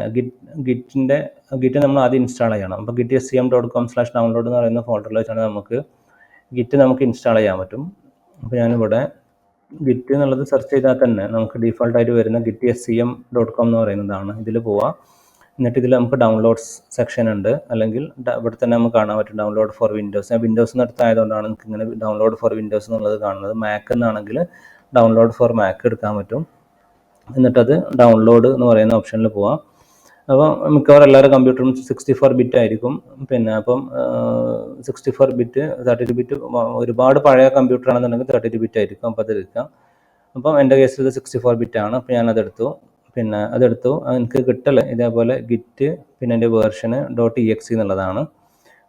ഗിറ്റ് നമ്മൾ ആദ്യം ഇൻസ്റ്റാൾ ചെയ്യണം. അപ്പോൾ gitscm.com/download എന്ന് പറയുന്ന ഫോൾഡറിൽ വെച്ചാണ് നമുക്ക് ഗിറ്റ് നമുക്ക് ഇൻസ്റ്റാൾ ചെയ്യാൻ പറ്റും. അപ്പോൾ ഞാനിവിടെ ഗിറ്റ് എന്നുള്ളത് സെർച്ച് ചെയ്താൽ തന്നെ നമുക്ക് ഡീഫോൾട്ടായിട്ട് വരുന്ന gitscm.com എന്ന് പറയുന്നതാണ്. ഇതിൽ പോവാം. എന്നിട്ട് ഇതിൽ നമുക്ക് ഡൗൺലോഡ്സ് സെക്ഷൻ ഉണ്ട്, അല്ലെങ്കിൽ ഇവിടെ തന്നെ നമുക്ക് കാണാൻ പറ്റും ഡൗൺലോഡ് ഫോർ വിൻഡോസ്. ഞാൻ വിൻഡോസ് എടുത്തായതുകൊണ്ടാണ് നമുക്ക് ഇങ്ങനെ ഡൗൺലോഡ് ഫോർ വിൻഡോസ് എന്നുള്ളത് കാണുന്നത്. മാക്ക് എന്നാണെങ്കിൽ ഡൗൺലോഡ് ഫോർ മാക്ക് എടുക്കാൻ പറ്റും. എന്നിട്ടത് ഡൗൺലോഡ് എന്ന് പറയുന്ന ഓപ്ഷനിൽ പോവാം. അപ്പോൾ മിക്കവാറും എല്ലാവരും കമ്പ്യൂട്ടറും 64 ബിറ്റ് ആയിരിക്കും. പിന്നെ അപ്പം 64 ബിറ്റ് 32 ബിറ്റ് ഒരുപാട് പഴയ കമ്പ്യൂട്ടർ ആണെന്നുണ്ടെങ്കിൽ 32 ബിറ്റ് ആയിരിക്കും. അപ്പോൾ അതെടുക്കാം. അപ്പം എൻ്റെ കേസിൽ ഇത് 64 ബിറ്റാണ്. അപ്പോൾ ഞാനതെടുത്തു. പിന്നെ അതെടുത്തു. എനിക്ക് കിട്ടല് ഇതേപോലെ ഗിറ്റ് പിന്നെ എൻ്റെ വേർഷന് .exe എന്നുള്ളതാണ്.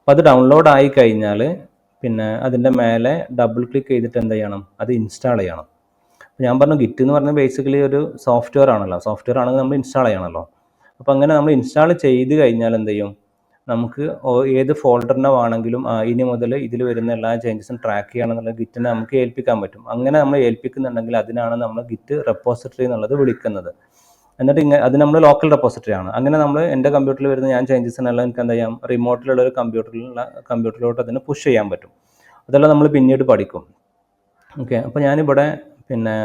അപ്പോൾ അത് ഡൗൺലോഡ് ആയി കഴിഞ്ഞാൽ പിന്നെ അതിൻ്റെ മേലെ ഡബിൾ ക്ലിക്ക് ചെയ്തിട്ട് എന്ത് ചെയ്യണം, അത് ഇൻസ്റ്റാൾ ചെയ്യണം. അപ്പോൾ ഞാൻ പറഞ്ഞു ഗിറ്റ് എന്ന് പറഞ്ഞാൽ ബേസിക്കലി ഒരു സോഫ്റ്റ്വെയർ ആണല്ലോ. സോഫ്റ്റ്വെയർ ആണെങ്കിൽ നമ്മൾ ഇൻസ്റ്റാൾ ചെയ്യണമല്ലോ. അപ്പോൾ അങ്ങനെ നമ്മൾ ഇൻസ്റ്റാൾ ചെയ്ത് കഴിഞ്ഞാൽ എന്ത് ചെയ്യും, നമുക്ക് ഏത് ഫോൾഡറിനെ വേണമെങ്കിലും ഇനി മുതൽ ഇതിൽ വരുന്ന എല്ലാ ചേഞ്ചസും ട്രാക്ക് ചെയ്യണമെന്നുള്ള ഗിറ്റിനെ നമുക്ക് ഏൽപ്പിക്കാൻ പറ്റും. അങ്ങനെ നമ്മൾ ഏൽപ്പിക്കുന്നുണ്ടെങ്കിൽ അതിനാണ് നമ്മൾ ഗിറ്റ് റെപ്പോസിറ്ററി എന്നുള്ളത് വിളിക്കുന്നത്. എന്നിട്ട് അത് നമ്മൾ ലോക്കൽ റെപ്പോസിറ്ററി ആണ്. അങ്ങനെ നമ്മൾ എൻ്റെ കമ്പ്യൂട്ടറിൽ വരുന്ന ഞാൻ ചേഞ്ചസിനെല്ലാം എനിക്ക് എന്താ ചെയ്യാം, റിമോട്ടിലുള്ള ഒരു കമ്പ്യൂട്ടറിലോട്ട് അതിനെ പുഷ് ചെയ്യാൻ പറ്റും. അതെല്ലാം നമ്മൾ പിന്നീട് പഠിക്കും. ഓക്കെ, അപ്പോൾ ഞാനിവിടെ പിന്നെ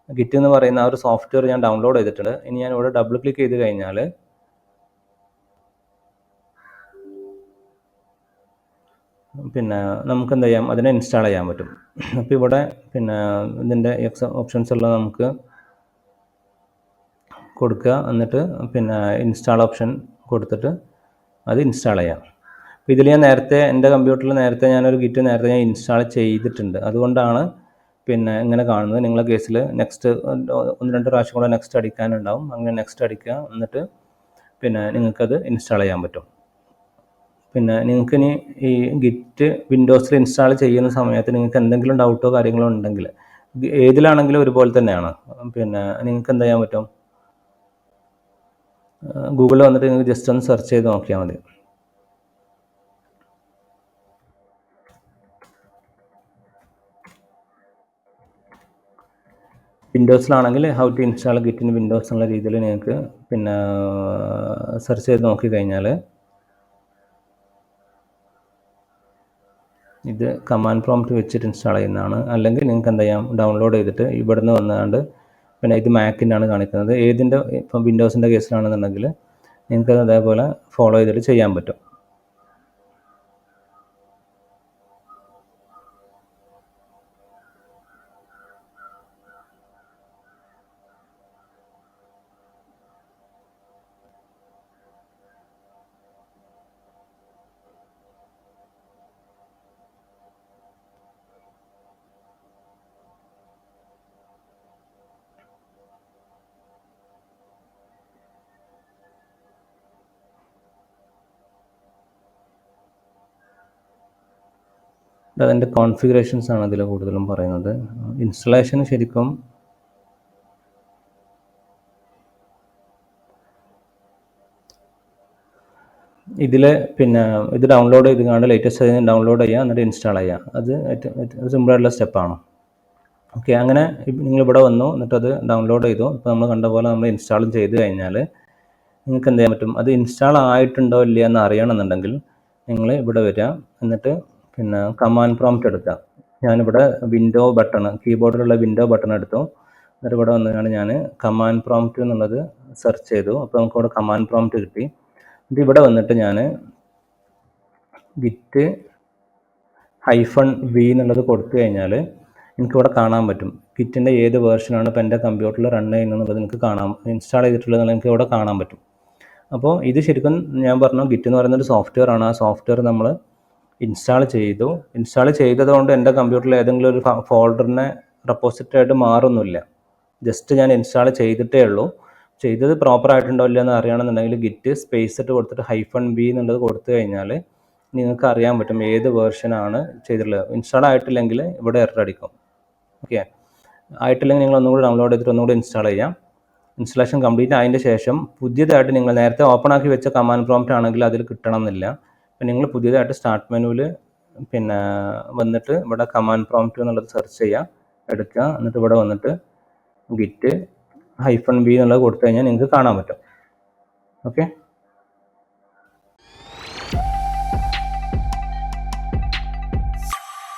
ഗിറ്റ് എന്ന് പറയുന്ന ആ ഒരു സോഫ്റ്റ്വെയർ ഞാൻ ഡൗൺലോഡ് ചെയ്തിട്ടുണ്ട്. ഇനി ഞാൻ ഇവിടെ ഡബിൾ ക്ലിക്ക് ചെയ്ത് കഴിഞ്ഞാൽ പിന്നെ നമുക്ക് എന്ത് ചെയ്യാം, അതിനെ ഇൻസ്റ്റാൾ ചെയ്യാൻ പറ്റും. അപ്പോൾ ഇവിടെ പിന്നെ ഇതിൻ്റെ ഓപ്ഷൻസ് എല്ലാം നമുക്ക് കൊടുക്കുക. എന്നിട്ട് പിന്നെ ഇൻസ്റ്റാൾ ഓപ്ഷൻ കൊടുത്തിട്ട് അത് ഇൻസ്റ്റാൾ ചെയ്യാം. അപ്പോൾ ഇതിൽ ഞാൻ നേരത്തെ എൻ്റെ കമ്പ്യൂട്ടറിൽ ഞാനൊരു ഗിറ്റ് നേരത്തെ ഞാൻ ഇൻസ്റ്റാൾ ചെയ്തിട്ടുണ്ട്. അതുകൊണ്ടാണ് പിന്നെ ഇങ്ങനെ കാണുന്നത്. നിങ്ങളുടെ കേസിൽ നെക്സ്റ്റ് 1-2 പ്രാവശ്യം കൂടെ നെക്സ്റ്റ് അടിക്കാനുണ്ടാവും. അങ്ങനെ നെക്സ്റ്റ് അടിക്കുക. എന്നിട്ട് പിന്നെ നിങ്ങൾക്കത് ഇൻസ്റ്റാൾ ചെയ്യാൻ പറ്റും. പിന്നെ നിങ്ങൾക്കിനി ഈ ഗിറ്റ് വിൻഡോസിൽ ഇൻസ്റ്റാൾ ചെയ്യുന്ന സമയത്ത് നിങ്ങൾക്ക് എന്തെങ്കിലും ഡൗട്ടോ കാര്യങ്ങളോ ഉണ്ടെങ്കിൽ ഏതിലാണെങ്കിലും ഒരുപോലെ തന്നെയാണ്. പിന്നെ നിങ്ങൾക്ക് എന്ത് ചെയ്യാൻ പറ്റും, ഗൂഗിളിൽ വന്നിട്ട് നിങ്ങൾക്ക് ജസ്റ്റ് ഒന്ന് സെർച്ച് ചെയ്ത് നോക്കിയാൽ മതി. വിൻഡോസിലാണെങ്കിൽ how to install Git in Windows എന്നുള്ള രീതിയിൽ നിങ്ങൾക്ക് പിന്നെ സെർച്ച് ചെയ്ത് നോക്കിക്കഴിഞ്ഞാൽ ഇത് കമാൻഡ് പ്രോംപ്റ്റ് വെച്ചിട്ട് ഇൻസ്റ്റാൾ ചെയ്യുന്നതാണ്. അല്ലെങ്കിൽ നിങ്ങൾക്ക് എന്ത് ചെയ്യാം, ഡൗൺലോഡ് ചെയ്തിട്ട് ഇവിടുന്ന് വന്നുകൊണ്ട് പിന്നെ ഇത് മാക്കിൻ്റെ ആണ് കാണിക്കുന്നത്. ഏതിൻ്റെ ഇപ്പം വിൻഡോസിൻ്റെ കേസിലാണെന്നുണ്ടെങ്കിൽ നിങ്ങൾക്ക് അതേപോലെ ഫോളോ ചെയ്തിട്ട് ചെയ്യാൻ പറ്റും. അതിൻ്റെ കോൺഫിഗറേഷൻസ് ആണ് ഇതിൽ കൂടുതലും പറയുന്നത്. ഇൻസ്റ്റലേഷന് ശരിക്കും ഇതിൽ ഇത് ഡൗൺലോഡ് ചെയ്ത് കാണുക, ലേറ്റസ്റ്റ് ഡൗൺലോഡ് ചെയ്യുക, എന്നിട്ട് ഇൻസ്റ്റാൾ ചെയ്യുക. അത് ഏറ്റവും സിമ്പിളായിട്ടുള്ള സ്റ്റെപ്പാണ്. ഓക്കെ, അങ്ങനെ നിങ്ങൾ ഇവിടെ വന്നു, എന്നിട്ട് അത് ഡൗൺലോഡ് ചെയ്തു. ഇപ്പോൾ നമ്മൾ കണ്ട പോലെ നമ്മൾ ഇൻസ്റ്റാളും ചെയ്ത് കഴിഞ്ഞാൽ നിങ്ങൾക്ക് എന്ത് ചെയ്യാൻ പറ്റും, അത് ഇൻസ്റ്റാൾ ആയിട്ടുണ്ടോ ഇല്ല എന്ന് അറിയണമെന്നുണ്ടെങ്കിൽ നിങ്ങൾ ഇവിടെ വരിക, എന്നിട്ട് കമാൻഡ് പ്രോംപ്റ്റ് എടുക്കുക. ഞാനിവിടെ വിൻഡോ ബട്ടൺ, കീബോർഡിലുള്ള വിൻഡോ ബട്ടൺ എടുത്തു. എന്നിട്ട് ഇവിടെ വന്നിട്ടാണ് ഞാൻ കമാൻഡ് പ്രോംപ്റ്റ് എന്നുള്ളത് സെർച്ച് ചെയ്തു. അപ്പോൾ നമുക്ക് ഇവിടെ കമാൻഡ് പ്രോംപ്റ്റ് കിട്ടി. ഇത് ഇവിടെ വന്നിട്ട് ഞാൻ ഗിറ്റ് -v എന്നുള്ളത് കൊടുത്തു കഴിഞ്ഞാൽ എനിക്കിവിടെ കാണാൻ പറ്റും ഗിറ്റിൻ്റെ ഏത് വേർഷനാണ് ഇപ്പോൾ എൻ്റെ കമ്പ്യൂട്ടറിൽ റൺ ചെയ്യുന്നത് എനിക്ക് കാണാം, ഇൻസ്റ്റാൾ ചെയ്തിട്ടുള്ളത് എനിക്ക് ഇവിടെ കാണാൻ പറ്റും. അപ്പോൾ ഇത് ശരിക്കും ഞാൻ പറഞ്ഞു, ഗിറ്റ് എന്ന് പറയുന്നൊരു സോഫ്റ്റ്വെയർ ആണ്. ആ സോഫ്റ്റ്വെയർ നമ്മൾ ഇൻസ്റ്റാൾ ചെയ്തു. ഇൻസ്റ്റാൾ ചെയ്തതുകൊണ്ട് എൻ്റെ കമ്പ്യൂട്ടറിൽ ഏതെങ്കിലും ഒരു ഫോൾഡറിനെ റെപ്പോസിറ്ററി ആയിട്ട് മാറൊന്നുമില്ല. ജസ്റ്റ് ഞാൻ ഇൻസ്റ്റാൾ ചെയ്തിട്ടേ ഉള്ളൂ. ചെയ്തത് പ്രോപ്പർ ആയിട്ടുണ്ടോ ഇല്ല എന്ന് അറിയണമെന്നുണ്ടെങ്കിൽ ഗിറ്റ് സ്പേസ് ഇട്ട് കൊടുത്തിട്ട് -v എന്നുള്ളത് കൊടുത്തു കഴിഞ്ഞാൽ നിങ്ങൾക്ക് അറിയാൻ പറ്റും ഏത് വേർഷനാണ് ചെയ്തിട്ടുള്ളത്. ഇൻസ്റ്റാൾ ആയിട്ടില്ലെങ്കിൽ ഇവിടെ എറർ അടിക്കും. ഓക്കെ, ആയിട്ടില്ലെങ്കിൽ നിങ്ങൾ ഒന്നുകൂടി ഡൗൺലോഡ് ചെയ്തിട്ട് ഒന്നുകൂടി ഇൻസ്റ്റാൾ ചെയ്യാം. ഇൻസ്റ്റലേഷൻ കംപ്ലീറ്റ് ആയതിൻ്റെ ശേഷം പുതിയതായിട്ട് നിങ്ങൾ നേരത്തെ ഓപ്പൺ ആക്കി വെച്ച കമാൻഡ് പ്രോംപ്റ്റ് ആണെങ്കിൽ അതിൽ കിട്ടണം എന്നില്ല. അപ്പം നിങ്ങൾ പുതിയതായിട്ട് സ്റ്റാർട്ട് മെനുവിൽ വന്നിട്ട് ഇവിടെ കമാൻഡ് പ്രോംപ്റ്റ് എന്നുള്ളത് സെർച്ച് ചെയ്യുക, എടുക്കുക, എന്നിട്ട് ഇവിടെ വന്നിട്ട് ഗിറ്റ് -v എന്നുള്ളത് കൊടുത്തു കഴിഞ്ഞാൽ നിങ്ങൾക്ക് കാണാൻ പറ്റും. ഓക്കെ.